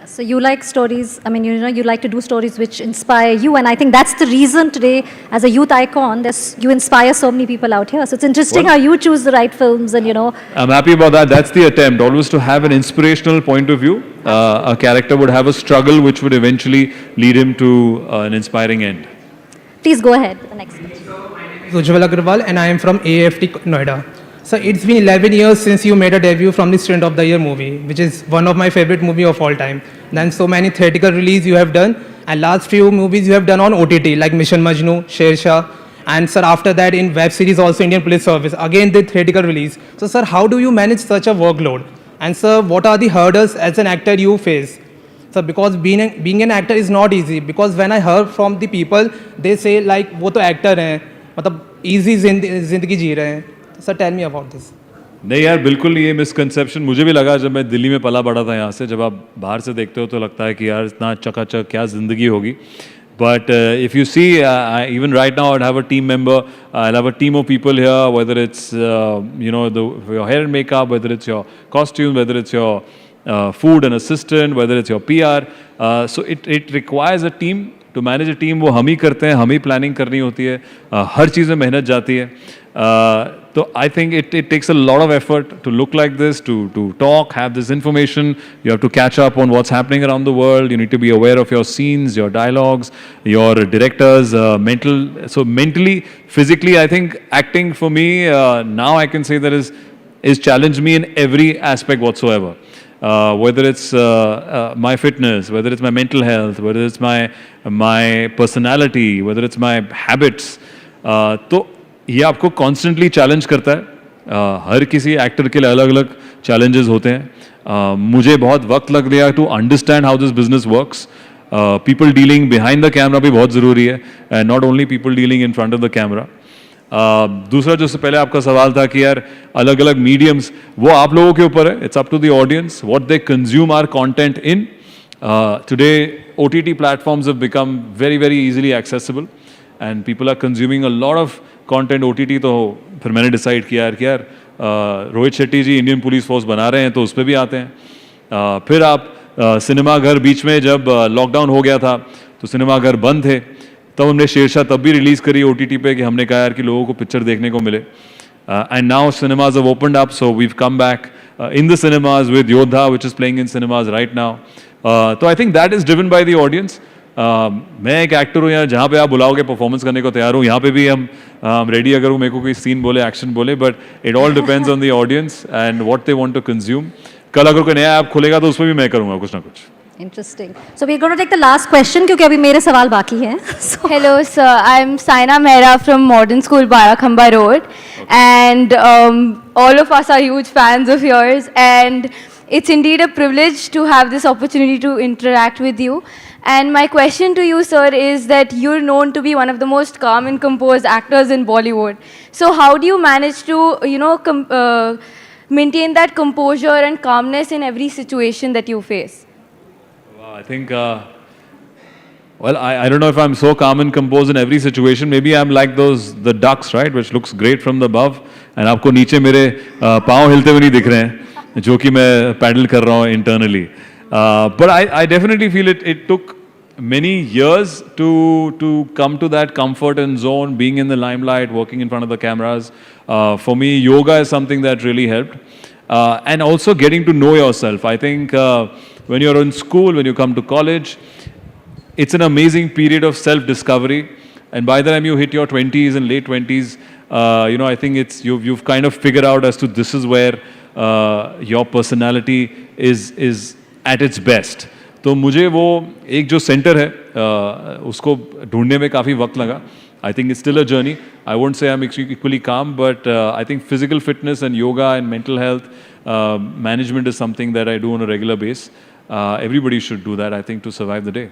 So you like stories, you like to do stories which inspire you, and I think that's the reason today, as a youth icon, you inspire so many people out here. So it's interesting how you choose the right films and, I'm happy about that. That's the attempt, always to have an inspirational point of view. A character would have a struggle which would eventually lead him to an inspiring end. Please go ahead. The next one. Ujjwal Agrawal, and I am from AFT Noida. So it's been 11 years since you made a debut from the Student of the Year movie, which is one of my favorite movie of all time. Then so many theatrical release you have done, and last few movies you have done on OTT like Mission Majnu, Shershah, and sir after that in web series also Indian Police Service, again the theatrical release. So sir, how do you manage such a workload? And sir, what are the hurdles as an actor you face? So because being an actor is not easy, because when I heard from the people, they say like वो तो actor हैं, मतलब easy जिंदगी जी रहे हैं. Sir tell me about this. नहीं यार, बिल्कुल ये मिसकंसेप्शन मुझे भी लगा जब मैं दिल्ली में पला बड़ा था यहाँ से. जब आप बाहर से देखते हो तो लगता है कि यार इतना चकाचक क्या ज़िंदगी होगी. But if you see, even right now, I'd have a team member. I'll have a team of people here, whether it's your hair and makeup, whether it's your costume, whether it's your food and assistant, whether it's your PR. So it requires a team. To manage a team, वो हम ही करते हैं, हम ही planning करनी होती है, हर चीज़ में मेहनत जाती है. So I think it takes a lot of effort to look like this, to talk, have this information. You have to catch up on what's happening around the world. You need to be aware of your scenes, your dialogues, your directors, So mentally, physically, I think acting for me, now I can say that is challenged me in every aspect whatsoever. whether it's my fitness, whether it's my mental health, whether it's my personality, whether it's my habits, तो ये आपको constantly challenge करता है. हर किसी actor के लिए अलग अलग challenges होते हैं. मुझे बहुत वक्त लग गया to understand how this business works. People dealing behind the camera भी बहुत ज़रूरी है, and not only people dealing in front of the camera. दूसरा जो से पहले आपका सवाल था कि यार अलग अलग मीडियम्स, वो आप लोगों के ऊपर है. It's up to the audience what they consume our content in. Today OTT platforms have become very very easily accessible and people are consuming a lot of content OTT. तो फिर मैंने डिसाइड किया यार कि यार रोहित शेट्टी जी इंडियन पुलिस फोर्स बना रहे हैं तो उस पर भी आते हैं. फिर आप सिनेमा घर, बीच में जब लॉकडाउन हो गया था तो सिनेमा घर बंद थे, तब हमने शेरशाह तब भी रिलीज़ करी OTT पे कि हमने कहा यार कि लोगों को पिक्चर देखने को मिले. And now cinemas have opened up, so we've come back in the cinemas with Yodha which is playing in cinemas right now. तो I think that is driven by the audience. मैं एक एक्टर हूँ, यहाँ जहाँ पे आप बुलाओगे परफॉर्मेंस करने को तैयार हूँ. यहाँ पे भी हम रेडी अगर मेरे को कोई सीन बोले, एक्शन बोले, but it all depends on the audience and what they want to consume. कल अगर कोई नया ऐप खुलेगा तो उसमें भी मैं करूँगा कुछ ना कुछ. Interesting. So we're going to take the last question क्योंकि अभी मेरे सवाल बाकी हैं. So Hello, sir. I'm Saina Mehra from Modern School, Barakhamba Road, and all of us are huge fans of yours. And it's indeed a privilege to have this opportunity to interact with you. And my question to you, sir, is that you're known to be one of the most calm and composed actors in Bollywood. So how do you manage to, maintain that composure and calmness in every situation that you face? I think, well, I don't know if I'm so calm and composed in every situation. Maybe I'm like the ducks, right, which looks great from the above, and आपको नीचे मेरे पाँव हिलते हुए नहीं दिख रहे हैं, जो कि मैं पैडल कर रहा हूँ internally. But I definitely feel it took many years to come to that comfort and zone, being in the limelight, working in front of the cameras. For me, yoga is something that really helped, and also getting to know yourself. I think. When you're in school, when you come to college, it's an amazing period of self-discovery. And by the time you hit your 20s and late 20s, I think you've kind of figured out as to this is where your personality is at its best. तो मुझे वो एक जो centre है उसको ढूंढने में काफ़ी वक्त लगा. I think it's still a journey. I won't say I'm equally calm, but I think physical fitness and yoga and mental health management is something that I do on a regular basis. Everybody should do that, I think, to survive the day.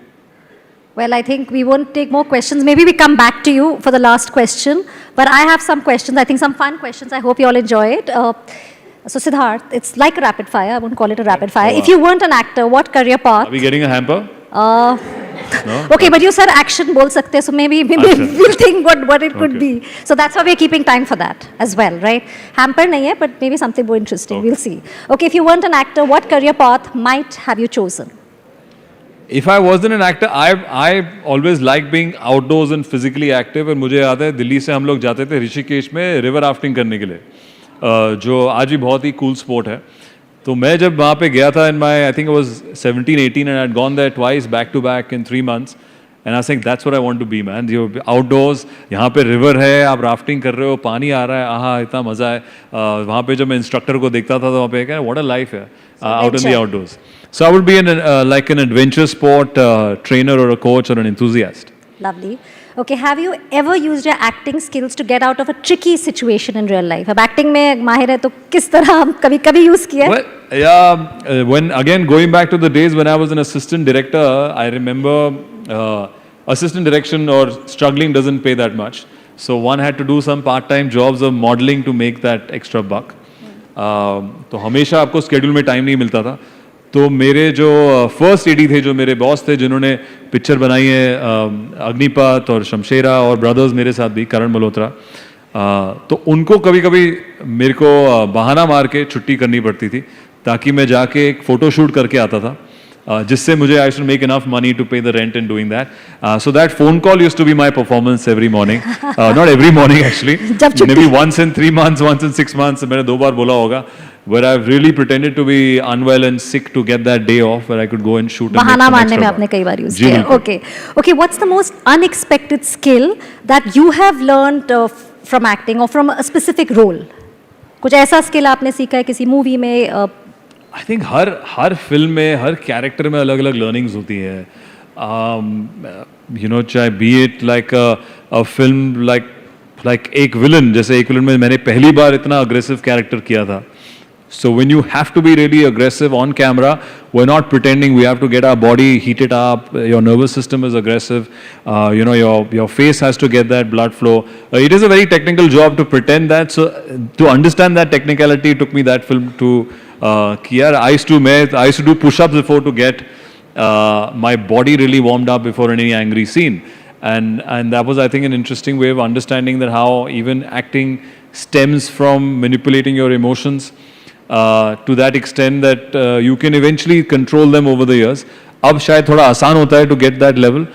well, I think we won't take more questions. Maybe we come back to you for the last question. But I have some questions. I think some fun questions. I hope you all enjoy it. So Siddharth, it's like a rapid fire. I won't call it a rapid fire. If you weren't an actor, what career path? Are we getting a hamper? No? Okay, but you said action bol sakte, so maybe we'll think what it could Okay. be. So that's why we're keeping time for that as well, right? Hamper nahi hai, but maybe something more interesting. Okay. We'll see. Okay, if you weren't an actor, what career path might have you chosen? If I wasn't an actor, I always liked being outdoors and physically active. And मुझे याद है दिल्ली से हम लोग जाते थे ऋषिकेश में river rafting करने के लिए, जो आज भी बहुत ही कूल स्पोर्ट है. तो मैं जब वहाँ पे गया था in my, I think it was 17, 18, and I'd gone there twice back to back in 3 months. And I was like, that's what I want to be, man. You're outdoors, यहाँ पे river है, आप राफ्टिंग कर रहे हो, पानी आ रहा है, आहा इतना मज़ा है. वहाँ पे जब मैं इंस्ट्रक्टर को देखता था तो वहाँ पे क्या, what a life है, out in the outdoors. So I would be like an adventure sport trainer or a coach or an enthusiast. Lovely. Okay, have you ever used your acting skills to get out of a tricky situation in real life? अब acting में माहिर है तो किस तरह हम कभी use किया है? Well, yeah, when again going back to the days when I was an assistant director, I remember assistant direction or struggling doesn't pay that much. So one had to do some part-time jobs of modeling to make that extra buck. तो हमेशा आपको schedule में time नहीं मिलता था. तो मेरे जो फर्स्ट एडी थे, जो मेरे बॉस थे, जिन्होंने पिक्चर बनाई है अग्निपथ और शमशेरा और ब्रदर्स मेरे साथ भी, करण मल्होत्रा, तो उनको कभी कभी मेरे को बहाना मार के छुट्टी करनी पड़ती थी ताकि मैं जाके एक फ़ोटो शूट करके आता था, जिससे मुझे I should make enough money to pay the rent in doing that. So that phone call used to be my performance every morning, not every morning actually, maybe once in 3 months, once in 6 months. मैंने 2 बार बोला होगा, where I've really pretended to be unwell and sick to get that day off where I could go and shoot. बहाना मारने में आपने कई बार use किया. Okay, what's the most unexpected skill that you have learned from acting or from a specific role? कुछ ऐसा skill आपने सीखा है किसी मूवी में, आई थिंक हर फिल्म में हर कैरेक्टर में अलग अलग लर्निंग्स होती है. यू नो, चाहे B it like a film like एक विलन, जैसे एक विलन में मैंने पहली बार इतना अग्रेसिव कैरेक्टर किया था. So when you have to be really aggressive on camera, we're not pretending. We have to get our body heated up. Your nervous system is aggressive. You know, your face has to get that blood flow. It is a very technical job to pretend that. So to understand that technicality, it took me that film to kiya. I used to do push-ups before to get my body really warmed up before any angry scene. And that was, I think, an interesting way of understanding that how even acting stems from manipulating your emotions. To that extent that you can eventually control them over the years. अब शायद थोड़ा आसान होता है to get that level,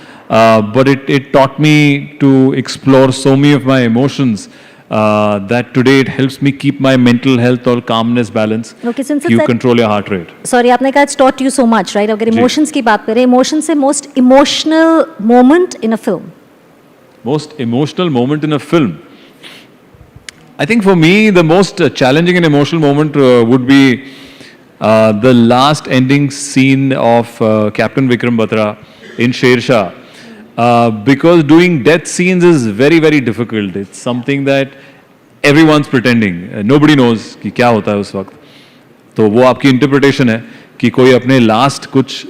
but it taught me to explore so many of my emotions that today it helps me keep my mental health or calmness balance. Okay, since you it's control your heart rate. Sorry, आपने कहा it's taught you so much, right? अगर जी. emotions की बात करें, emotions से most emotional moment in a film. Most emotional moment in a film. I think for me, the most challenging and emotional moment would be the last ending scene of Captain Vikram Batra in Sher Shah. Because doing death scenes is very, very difficult. It's something that everyone's pretending. Nobody knows कि क्या होता है उस वक्त. तो वो आपकी interpretation है कि कोई अपने लास्ट कुछ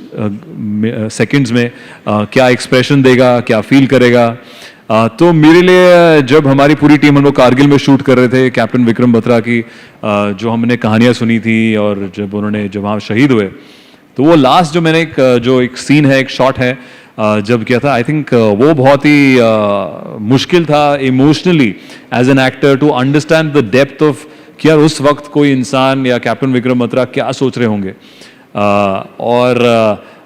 सेकंड्स में क्या एक्सप्रेशन देगा, क्या फील करेगा. तो मेरे लिए जब हमारी पूरी टीम हम लोग कारगिल में शूट कर रहे थे कैप्टन विक्रम बत्रा की, जो हमने कहानियाँ सुनी थी और जब वहाँ शहीद हुए, तो वो लास्ट जो एक सीन है, एक शॉट है जब किया था, आई थिंक वो बहुत ही मुश्किल था emotionally as an actor to understand the depth of कि यार उस वक्त कोई इंसान या कैप्टन विक्रम बत्रा क्या सोच रहे होंगे. और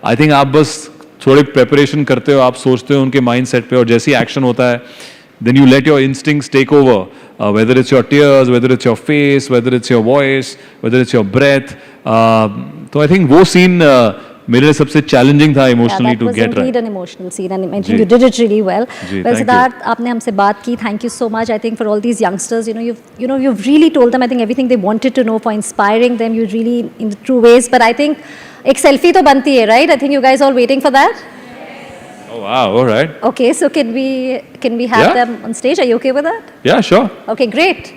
आई थिंक आप बस थोड़े प्रेपरेशन करते हो, आप सोचते हो उनके माइंड सेट पे, और जैसे ही एक्शन होता है then you let your instincts take over, whether it's your tears, whether it's your face, whether it's your voice, whether it's your breath. तो आई थिंक वो सीन मेरे लिए सबसे चैलेंजिंग था emotionally to get right. That was indeed an emotional scene, and I think you did it really well. जी, well, thank Siddharth, आपने हमसे बात की. Thank you so much. I think for all these youngsters, you've really told them, I think, everything they wanted to know, for inspiring them. You really in the true ways. But I think एक selfie तो बनती है, right? I think you guys all waiting for that. Oh wow, all right. Okay, so can we have Yeah. them on stage? Are you okay with that? Yeah, sure. Okay, great.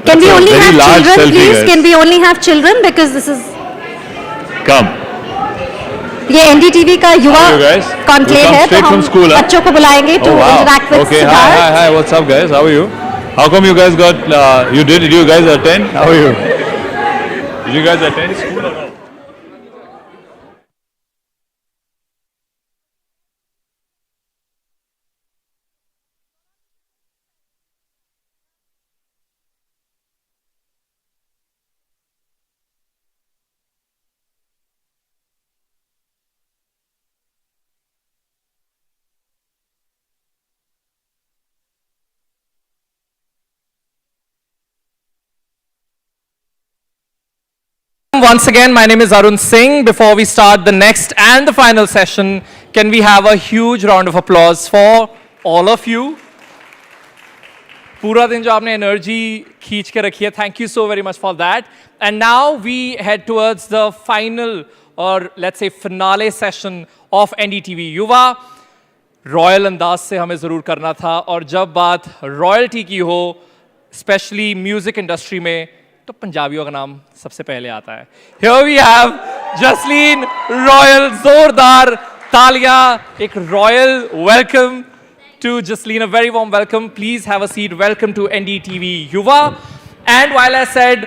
Can we That's a only very have large children, selfie, please? guys. Can we only have children? Because this is Come. ये NDTV का युवा How are you guys? Conclave You come है, तो straight हम from school, huh? बच्चों को बुलाएंगे to Oh wow. interact with Okay, Siddharth. hi, what's up guys? How are you? How come you guys got, did you guys attend? How are you? Did you guys attend school or not? Once again, my name is Arun Singh. Before we start the next and the final session, can we have a huge round of applause for all of you? पूरा दिन जो आपने energy खींच के रखी है, thank you so very much for that. And now we head towards the final, or let's say finale session of NDTV युवा. Royal अंदाज से हमें ज़रूर करना था, और जब बात रॉयल्टी की हो, स्पेशली म्यूजिक इंडस्ट्री में, तो पंजाबियों का नाम सबसे पहले आता है. Here we have Jasleen royal. जोरदार तालियां, एक royal welcome to Jasleen, a very warm welcome. Please have a seat. Welcome to NDTV युवा. And while I said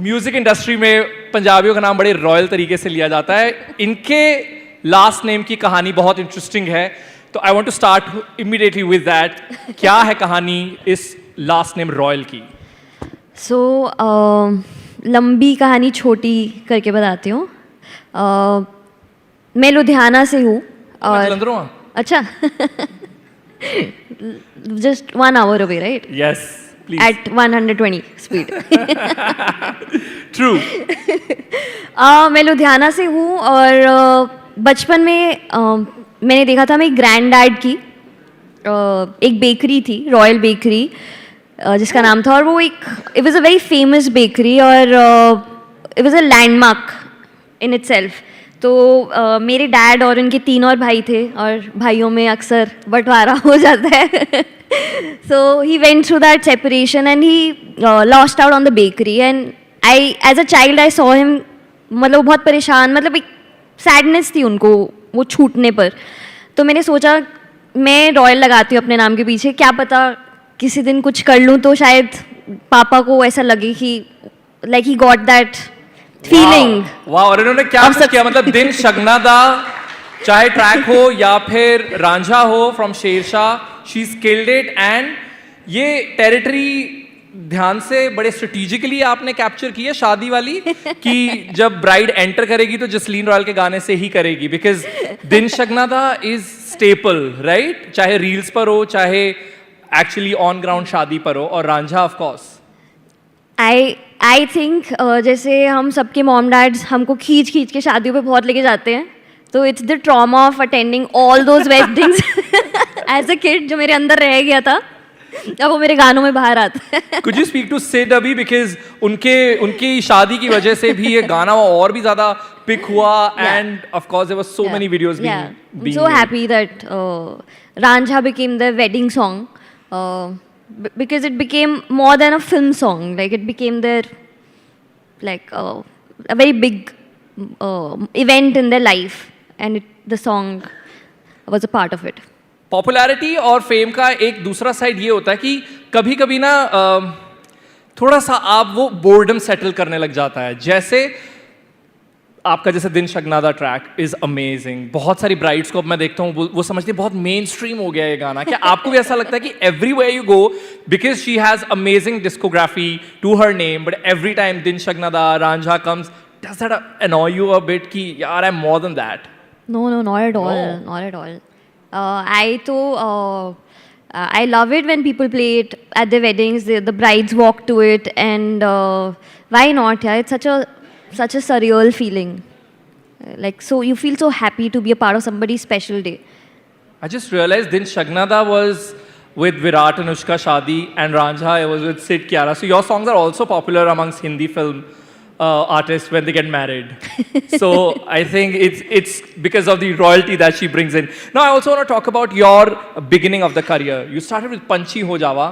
music industry में पंजाबियों का नाम बड़े रॉयल तरीके से लिया जाता है, इनके लास्ट नेम की कहानी बहुत इंटरेस्टिंग है, तो I want to start immediately with that. क्या है कहानी इस लास्ट नेम रॉयल की? सो लंबी कहानी छोटी करके बताती हूँ. मैं लुधियाना से हूँ और जलंधरों? अच्छा just 1 hour away, right? Yes, please. At 120 speed. True. मैं लुधियाना से हूँ और बचपन में मैंने देखा था मेरी ग्रैंड डैड की एक बेकरी थी, रॉयल बेकरी. जिसका नाम था, और वो एक, it was a very famous bakery और it was a landmark in itself. तो मेरे डैड और उनके 3 और भाई थे, और भाइयों में अक्सर बंटवारा हो जाता है. So he went through that separation and he lost out on the bakery, and as a child I saw him, मतलब वो बहुत परेशान, मतलब एक सैडनेस थी उनको वो छूटने पर. तो मैंने सोचा मैं रॉयल लगाती हूँ अपने नाम के पीछे, क्या पता किसी दिन कुछ कर लूँ तो शायद पापा को ऐसा लगे कि like he got that feeling. वाह, और इन्होंने क्या कुछ किया, मतलब दिन शगनादा, चाहे ट्रैक हो या फिर रांझा हो from Shershaah, she skilled it. And ये टेरिटरी ध्यान से बड़े स्ट्रेटेजिकली आपने कैप्चर की है शादी वाली, कि जब ब्राइड एंटर करेगी तो जसलीन रॉयल के गाने से ही करेगी, बिकॉज दिन शगनादा इज स्टेपल, राइट? चाहे रील्स पर हो, चाहे एक्चुअली ऑन ग्राउंड शादी पर हो, और Ranjha of course. I think जैसे हम सबके मॉम डैड्स हमको खींच खींच के शादियों पे बहुत लेके जाते हैं, तो it's the trauma of attending all those weddings as a kid जो मेरे अंदर रह गया था, अब वो मेरे गानों में बाहर आता है. Could you speak to Sid अभी, because उनकी शादी की वजह से भी ये गाना और भी ज़्यादा पिक हुआ, and of course there were so many videos being I'm so happy that Ranjha became the wedding song, because it became more than a film song. Like it became their a very big event in their life, and the song was a part of it. Popularity और fame का एक दूसरा side ये होता है कि कभी कभी ना थोड़ा सा आप वो बोर्डम सेटल करने लग जाता है. जैसे आपका जैसे दिन शगनादा ट्रैक इज अमेजिंग, बहुत सारी ब्राइड्स को अब मैं देखता हूँ वो समझती है बहुत मेन स्ट्रीम हो गया ये गाना. क्या आपको भी ऐसा लगता है कि everywhere you go, because she has amazing discography to her name, but every time Din Shagnada, Ranjha comes, does that annoy you a bit कि यार I am more than that? No, not at all. Not at all. I love it when people play it at their weddings. The brides walk to it, and why not? Yeah, it's such a surreal feeling. So you feel so happy to be a part of somebody's special day. I just realized Din Shagnada was with Virat Anushka Shadi, and Ranjha was with Sid Kiara. So your songs are also popular amongst Hindi film artists when they get married. So I think it's because of the royalty that she brings in. Now I also want to talk about your beginning of the career. You started with Panchi Ho Jawa.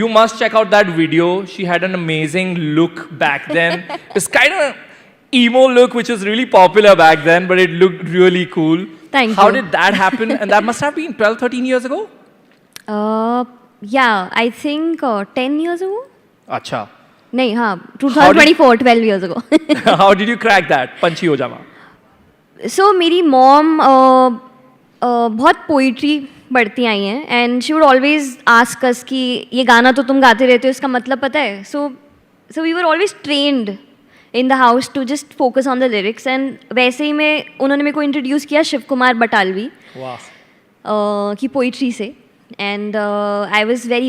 You must check out that video. She had an amazing look back then. It's kind of emo look, which was really popular back then, but it looked really cool. Thank How you. did that happen? And that must have been 12, 13 years ago? Yeah, I think 10 years ago. Acha. नहीं, हाँ, 2024, 12 years ago. How did you crack that, Panchi Ho Jawa? So मेरी mom बहुत poetry पढ़ती आई हैं, and she would always ask us कि ये गाना तो तुम गाते रहते हो, इसका मतलब पता है? So we were always trained in the house to just focus on the lyrics, and वैसे ही उन्होंने मेरे को इंट्रोड्यूस किया शिव कुमार बटालवी की पोइट्री से. And I was very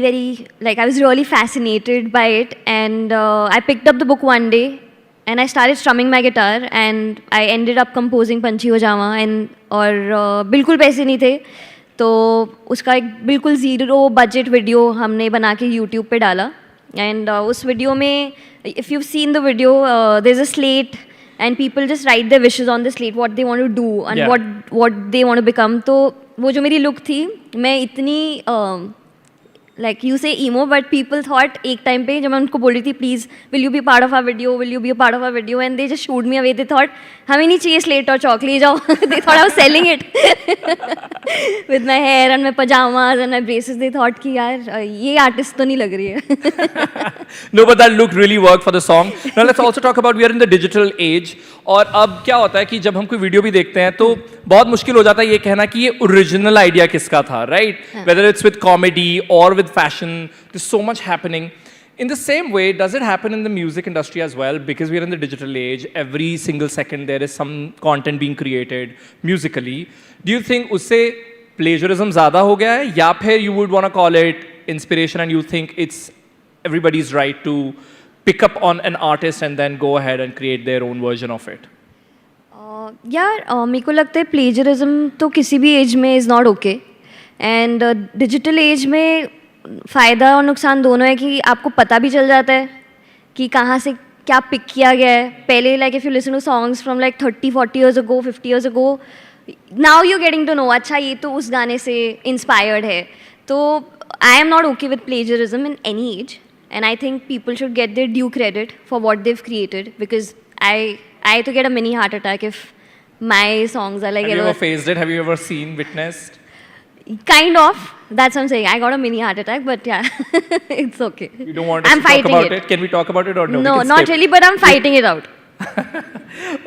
I was really fascinated by it, and I picked up the book one day and I started strumming my guitar, and I ended up composing Panchi Ho Jawa. And और बिल्कुल पैसे नहीं थे, तो उसका एक बिल्कुल zero budget video हमने बना के यूट्यूब पे डाला. एंड उस वीडियो में, if you've seen the video, there's a slate and people just write their wishes on the slate, what they want to do and what they want to become. तो वो जो मेरी look थी, मैं इतनी like you say emo, but people thought एक time पे जब मैं उनको बोल रही थी please will you be part of our video, and they just shooed me away. They thought हमें नहीं चाहिए स्लेट और चौक, ले जाओ. They thought I was selling it with my hair and my pajamas and my braces. They thought कि यार ये artist तो नहीं लग रही है. No, but that look really worked for the song. Now let's also talk about we are in the digital age. और अब क्या होता है कि जब हम कोई वीडियो भी देखते हैं तो बहुत मुश्किल हो जाता है ये कहना कि ये ओरिजिनल आइडिया किसका था, right? Whether it's with comedy or with fashion, there's so much happening. In the same way, does it happen in the music industry as well? Because we are in the digital age, every single second there is some content being created musically. Do you think उससे plagiarism ज़्यादा हो गया है, या फिर you would want to call it inspiration and you think it's everybody's right to pick up on an artist and then go ahead and create their own version of it? यार मेरे को लगता है प्लेजरिज्म तो किसी भी as में is not okay, and digital age में फ़ायदा और नुकसान दोनों है कि आपको पता भी चल जाता है कि कहाँ से क्या पिक किया गया है. पहले like if you listen to songs from like 30-40 years ago, 50 years ago, now you getting to know अच्छा ये तो उस गाने से इंस्पायर्ड है. तो I am not okay with plagiarism in any age, and I think people should get their due credit for what they created, because I to get a mini heart attack if my songs are like Have you ever faced it? Have you ever seen, witnessed? kind of. That's what I'm saying. I got a mini heart attack, but yeah, it's okay. You don't want us I'm to talk fighting about it? Can we talk about it or no? No, We can not skip. really, but I'm fighting it out.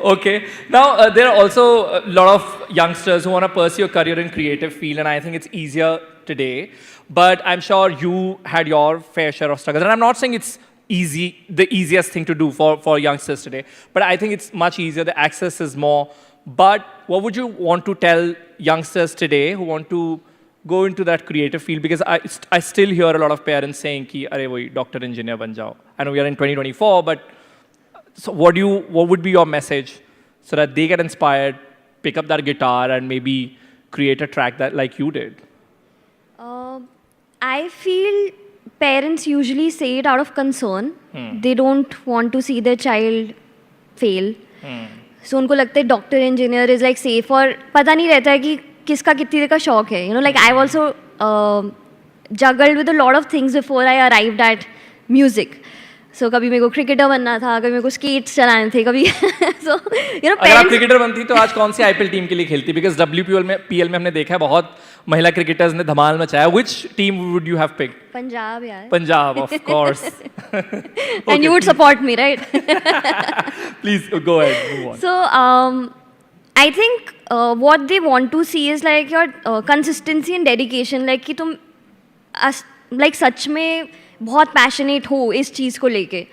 Okay. Now, there are also a lot of youngsters who want to pursue a career in creative field, and I think it's easier today. But I'm sure you had your fair share of struggles. And I'm not saying it's easy, the easiest thing to do for youngsters today. But I think it's much easier. The access is more. But what would you want to tell youngsters today who want to go into that creative field? Because I still hear a lot of parents saying ki are wohi doctor engineer ban jao. I know we are in 2024, but so what would be your message so that they get inspired, pick up that guitar and maybe create a track that like you did? I feel parents usually say it out of concern. They don't want to see their child fail. So उनको लगता है doctor engineer is like safe, और पता नहीं रहता है कि किसका कितनी देर का शौक है. You know like I also juggled with a lot of things before I arrived at music. So कभी मेरे को क्रिकेटर बनना था, कभी मेरे को स्केट्स चलाने थे, कभी सो यू नो अगर आप क्रिकेटर बनती तो आज कौन सी आईपीएल टीम के लिए खेलती? बिकॉज WPL में PL में हमने देखा है बहुत महिला क्रिकेटर्स ने धमाल मचाया. Which team would you have picked? Punjab यार. Punjab, of course. And you would support me, right? Please go ahead, move on. So I think what they want to see is like your consistency and dedication. Like कि तुम like सच में बहुत passionate हो इस चीज़ को लेके.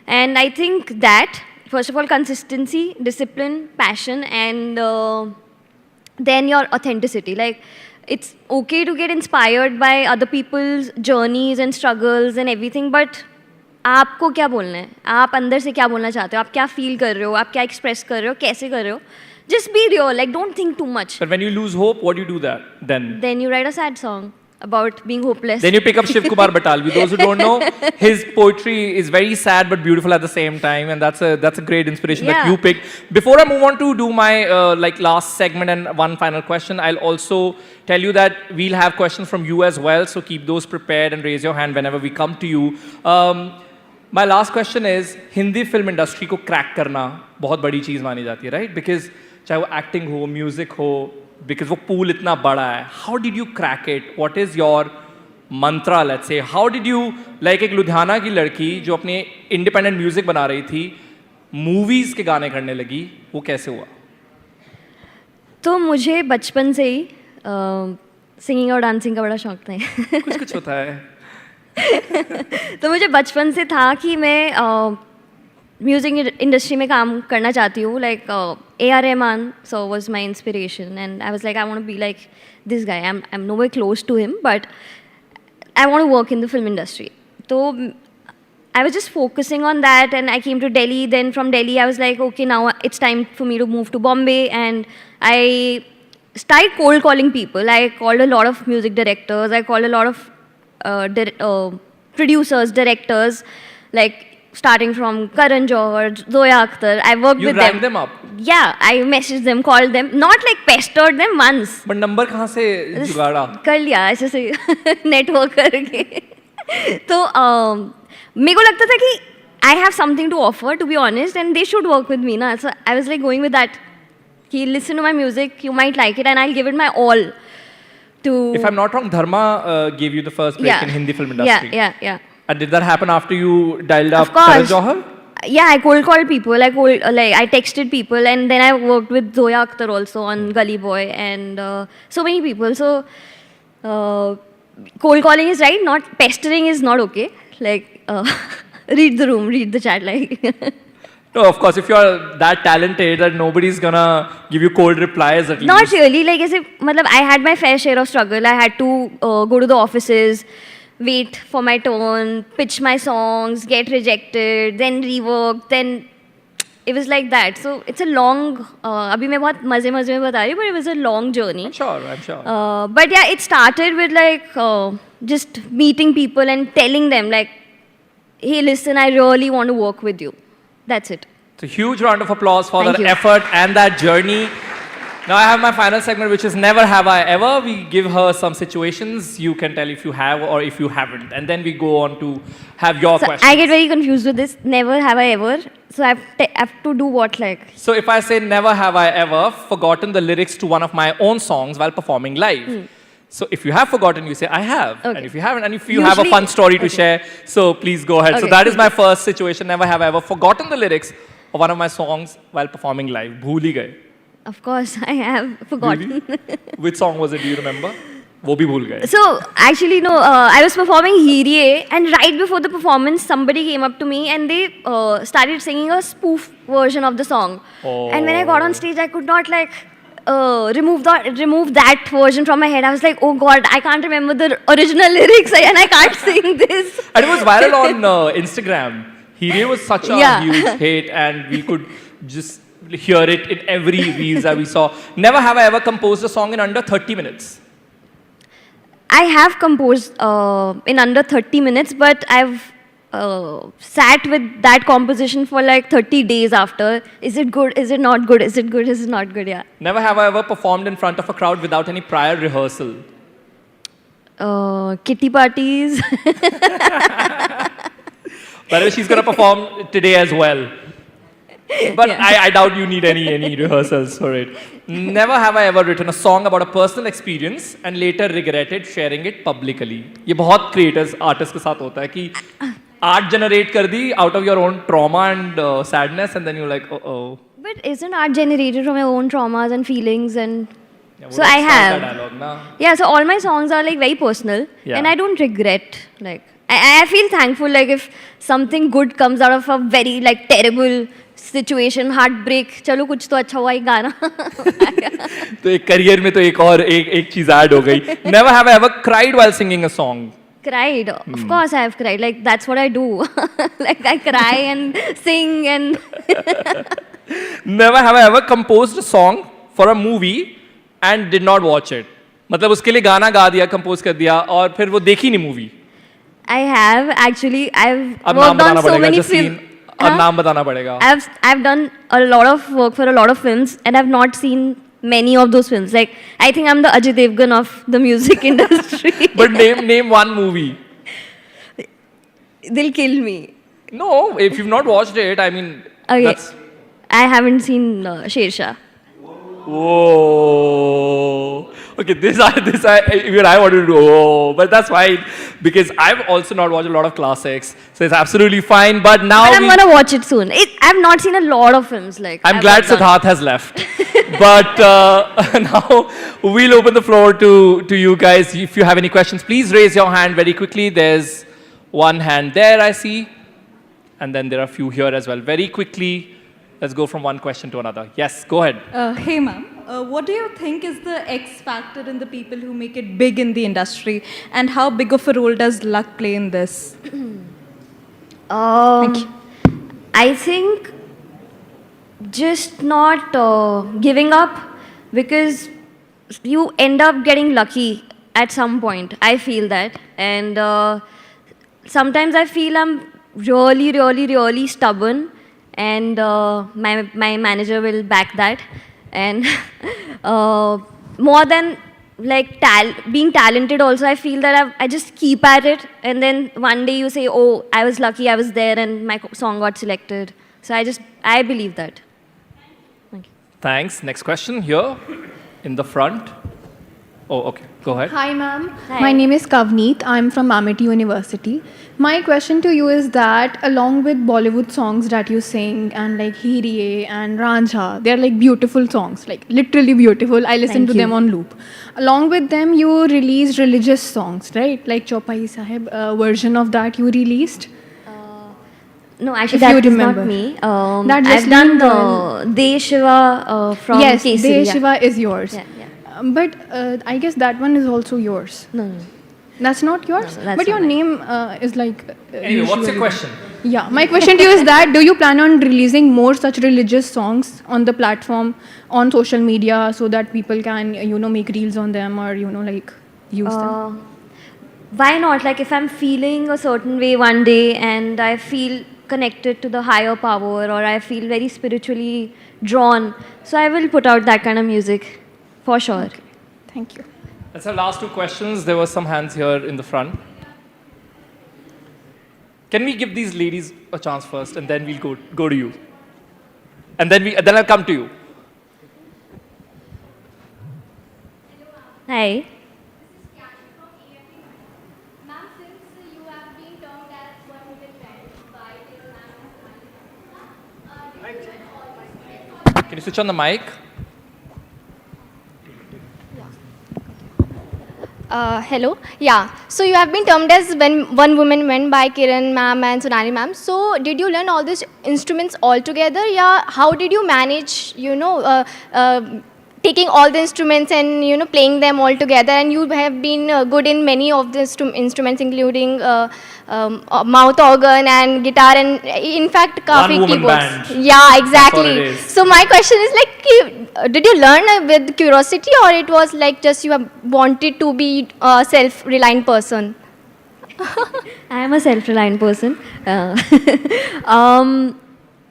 And I think that first of all consistency, discipline, passion, and then your authenticity. Like it's okay to get inspired by other people's journeys and struggles and everything, but आपको क्या बोलना है, आप अंदर से क्या बोलना चाहते हो, आप क्या फील कर रहे हो, आप क्या एक्सप्रेस कर रहे हो, कैसे कर रहे हो. Just be real, like don't think too much. But when you lose hope, what do you do that then? Then you write a sad song about being hopeless. Then you pick up Shiv Kumar Batalvi. Those who don't know, his poetry is very sad but beautiful at the same time, and that's a great inspiration that Yeah. you picked. Before I move on to do my like last segment and one final question, I'll also tell you that we'll have questions from you as well. So keep those prepared and raise your hand whenever we come to you. My last question is, Hindi film industry को crack करना बहुत बड़ी चीज़ मानी जाती है, right? Because चाहे वो acting हो, music हो, because वो pool इतना बड़ा है. How did you crack it? What is your mantra, let's say? How did you, like एक लुधियाना की लड़की जो अपने independent music बना रही थी, movies के गाने करने लगी, वो कैसे हुआ? तो मुझे बचपन से ही सिंगिंग और डांसिंग का बड़ा शौक था. कुछ होता है. तो मुझे बचपन से था कि मैं म्यूजिक इंडस्ट्री में काम करना चाहती हूँ. Like A.R. Rahman so was my inspiration, and I was like, I want to be like this guy. I'm nowhere close to him, but I want to work in the film industry. So I was just focusing on that, and I came to Delhi. Then from Delhi, I was like, okay, now it's time for me to move to Bombay, and I started cold calling people. I called a lot of music directors. I called a lot of producers, directors, like starting from Karan Johar, Zoya Akhtar. I worked You with rang them up? Yeah, I messaged them, called them, not like pestered them once. But number कहाँ से जुगाड़ा? कर लिया ऐसे से network करके. तो मेरे को लगता था कि I have something to offer, to be honest, and they should work with me. Na? So I was like going with that. Ki listen to my music, you might like it, and I'll give it my all. If I'm not wrong, Dharma gave you the first break in Hindi film industry. Yeah. And did that happen after you dialed up Of course. Karan Johar? Yeah, I cold called people. I texted people, and then I worked with Zoya Akhtar also on Gully Boy, and so many people. So cold calling is right. Not pestering is not okay. Like read the room, read the chat. Like No, of course, if you're that talented that nobody's gonna give you cold replies at least. not really. Like I had my fair share of struggle. I had to go to the offices, wait for my turn, pitch my songs, get rejected, then rework, then it was like that. So it's a long, अभी मैं बहुत मज़े में बता रही हूँ, but it was a long journey. I'm sure. But yeah, it started with like just meeting people and telling them like, hey, listen, I really want to work with you. That's it. So huge round of applause for Thank that you. effort and that journey. Now I have my final segment, which is Never Have I Ever. We give her some situations. You can tell if you have or if you haven't. And then we go on to have your So questions. I get very confused with this. Never have I ever. So I have to do what like? So if I say never have I ever forgotten the lyrics to one of my own songs while performing live. So if you have forgotten, you say I have. Okay. And if you haven't, and if you have a Usually- fun story to okay. share, so please go ahead. So Okay. that is my first situation. Never have I ever forgotten the lyrics of one of my songs while performing live. Bhool hi gaye. Of course, I have forgotten. Really? Which song was it? Do you remember? वो भी भूल गए. So actually, no, I was performing Hirie, and right before the performance, somebody came up to me and they started singing a spoof version of the song. And when I got on stage, I could not like remove that version from my head. I was like, oh God, I can't remember the original lyrics and I can't sing this. And it was viral on Instagram. Hirie was such a Yeah. huge hit, and we could just hear it in every reels that we saw. Never have I ever composed a song in under 30 minutes. I have composed in under 30 minutes, but I've sat with that composition for like 30 days after. Is it good? Is it not good? Is it good? Is it not good? Yeah. Never have I ever performed in front of a crowd without any prior rehearsal. Kitty parties. By the way, she's going to perform today as well. But I doubt you need any rehearsals for it. Never have I ever written a song about a personal experience and later regretted sharing it publicly. ये बहुत creators, artists के साथ होता है कि art generate कर दी out of your own trauma and sadness, and then you're like, oh. But isn't art generated from your own traumas and feelings? And Yeah, so वो I तो style have. का dialogue ना. Yeah, so all my songs are like very personal, Yeah. and I don't regret. Like I feel thankful. Like if something good comes out of a very like terrible situation, heartbreak. चलो कुछ तो अच्छा हुआ ये गाना. तो एक career में तो एक चीज add हो गई. Never have I ever cried while singing a song. Cried. Of course I have cried. Like that's what I do. Like I cry and sing and. Never have I ever composed a song for a movie and did not watch it. मतलब उसके लिए गाना गा दिया, compose कर दिया और फिर वो देखी नहीं movie. I have actually. I've अब नाम worked on बताना so पड़ेगा many Jasleen. films. अब नाम बताना पड़ेगा. I've done a lot of work for a lot of films and I've not seen many of those films. Like I think I'm the Ajay Devgan of the music industry. But name one movie. They'll kill me. No, if you've not watched it, I mean, Okay. that's. I haven't seen Shersha. Whoa. Okay, this even I wanted to do. Oh, but that's fine because I've also not watched a lot of classics, so it's absolutely fine. But now But I'm gonna watch it soon. I've not seen a lot of films. Like I'm I've glad not done. Siddharth has left. But now we'll open the floor to you guys. If you have any questions, please raise your hand very quickly. There's one hand there, I see. And then there are a few here as well. Very quickly, let's go from one question to another. Yes, go ahead. Hey, ma'am. What do you think is the X factor in the people who make it big in the industry? And how big of a role does luck play in this? Thank you. I think just not giving up because you end up getting lucky at some point. I feel that. And sometimes I feel I'm really stubborn and my manager will back that. And more than like being talented also, I feel that I just keep at it and then one day you say, oh, I was lucky, I was there and my song got selected. So I believe that. Thank you. Thanks. Next question here in the front. Oh, okay. Go ahead. Hi, ma'am. Hi. My name is Kavneet. I'm from Amity University. My question to you is that along with Bollywood songs that you sing and like Hirie and Ranjha, they're like beautiful songs, like literally beautiful. I listen Thank to you. them on loop. Along with them, you released religious songs, right? Like Chaupai Sahib version of that you released. No, actually, If you that's remember. not me. That I've Jasleen done Doyle. the De Shiva from Yes, Kesari. De yeah. Shiva is yours. Yeah. But I guess that one is also yours. No. That's not yours? No, that's but your not name is like... Anyway, what's your usually- question? Yeah, my question to you is that do you plan on releasing more such religious songs on the platform, on social media, so that people can, make reels on them or, like use them? why not? Like if I'm feeling a certain way one day and I feel connected to the higher power or I feel very spiritually drawn, so I will put out that kind of music for sure. Thank you. That's our last two questions. There were some hands here in the front. Can we give these ladies a chance first, and then we'll go to you, and then I'll come to you. Hi. Can you switch on the mic? Hello. Yeah. So you have been termed as when one woman went by Kiran ma'am and Sonali ma'am. So did you learn all these instruments all together? Yeah. How did you manage? Taking all the instruments and playing them all together. And you have been good in many of the instruments, including mouth organ and guitar, and in fact, kafi One-woman keyboards. band. Yeah, That's what it exactly. is. So my question is like, did you learn with curiosity, or it was like just you have wanted to be a self-reliant person? I am a self-reliant person.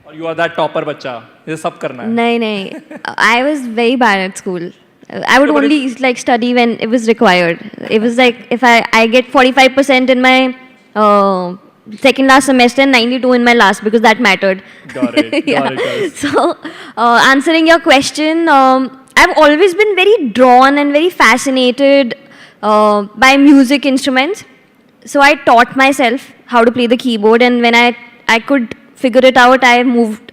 Or you are that topper bacha? ये सब करना है. No. I was very bad at school. I would No, but only like study when it was required. It was like if I get 45% in my second last semester and 92 in my last, because that mattered. Got it. Yeah. Got it. So, answering your question, I've always been very drawn and very fascinated by music instruments. So I taught myself how to play the keyboard, and when I could figure it out, I moved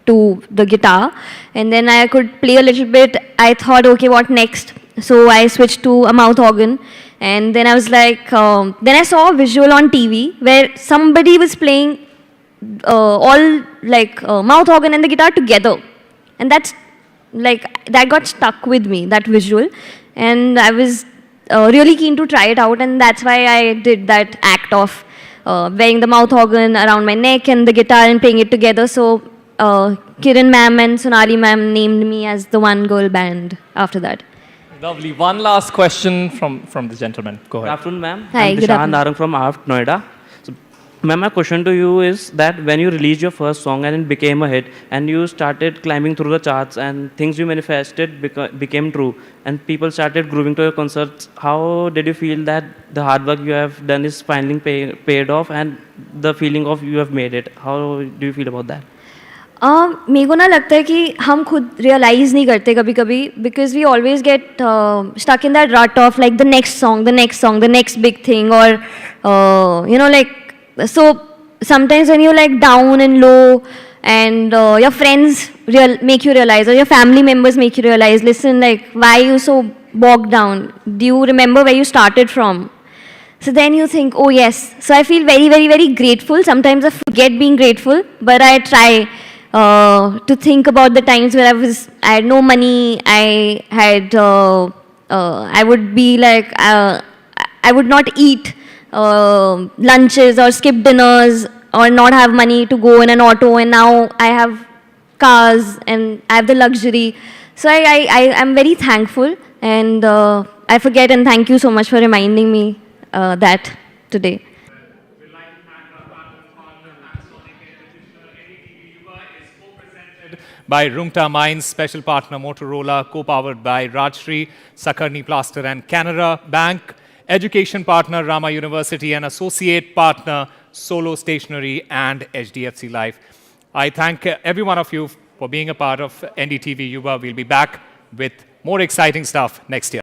to the guitar, and then I could play a little bit. I thought, okay, what next? So I switched to a mouth organ, and then I was like, then I saw a visual on TV where somebody was playing all like mouth organ and the guitar together, and that got stuck with me, that visual, and I was really keen to try it out, and that's why I did that act of wearing the mouth organ around my neck and the guitar and playing it together. So Kiran ma'am and Sonali ma'am named me as the one girl band after that. Lovely. One last question from the gentleman. Go Good ahead. afternoon, ma'am. Hi, I'm good Dishan afternoon. Narang from AFT Noida. So, ma'am, my question to you is that when you released your first song and it became a hit, and you started climbing through the charts and things you manifested became true, and people started grooving to your concerts, how did you feel that the hard work you have done is finally paid off, and the feeling of you have made it? How do you feel about that? मेरे को ना लगता है कि हम खुद realise नहीं करते कभी कभी, because we always get stuck in that rut of like the next song, the next song, the next big thing, और you know like, so sometimes when you're like down and low, and your friends make you realize, or your family members make you realize, listen, like, why are you so bogged down? Do you remember where you started from? So then you think, oh yes. So I feel very, very, very grateful. Sometimes I forget being grateful, but I try to think about the times where I had no money. I would be like, I would not eat lunches or skip dinners or not have money to go in an auto, and now I have cars and I have the luxury. So I am very thankful, and I forget, and thank you so much for reminding me that today. By Rungta Mines, special partner Motorola, co-powered by Rajshri, Sakarni Plaster and Canara Bank, education partner Rama University, and associate partner Solo Stationery and HDFC Life. I thank every one of you for being a part of NDTV Yuva. We'll be back with more exciting stuff next year.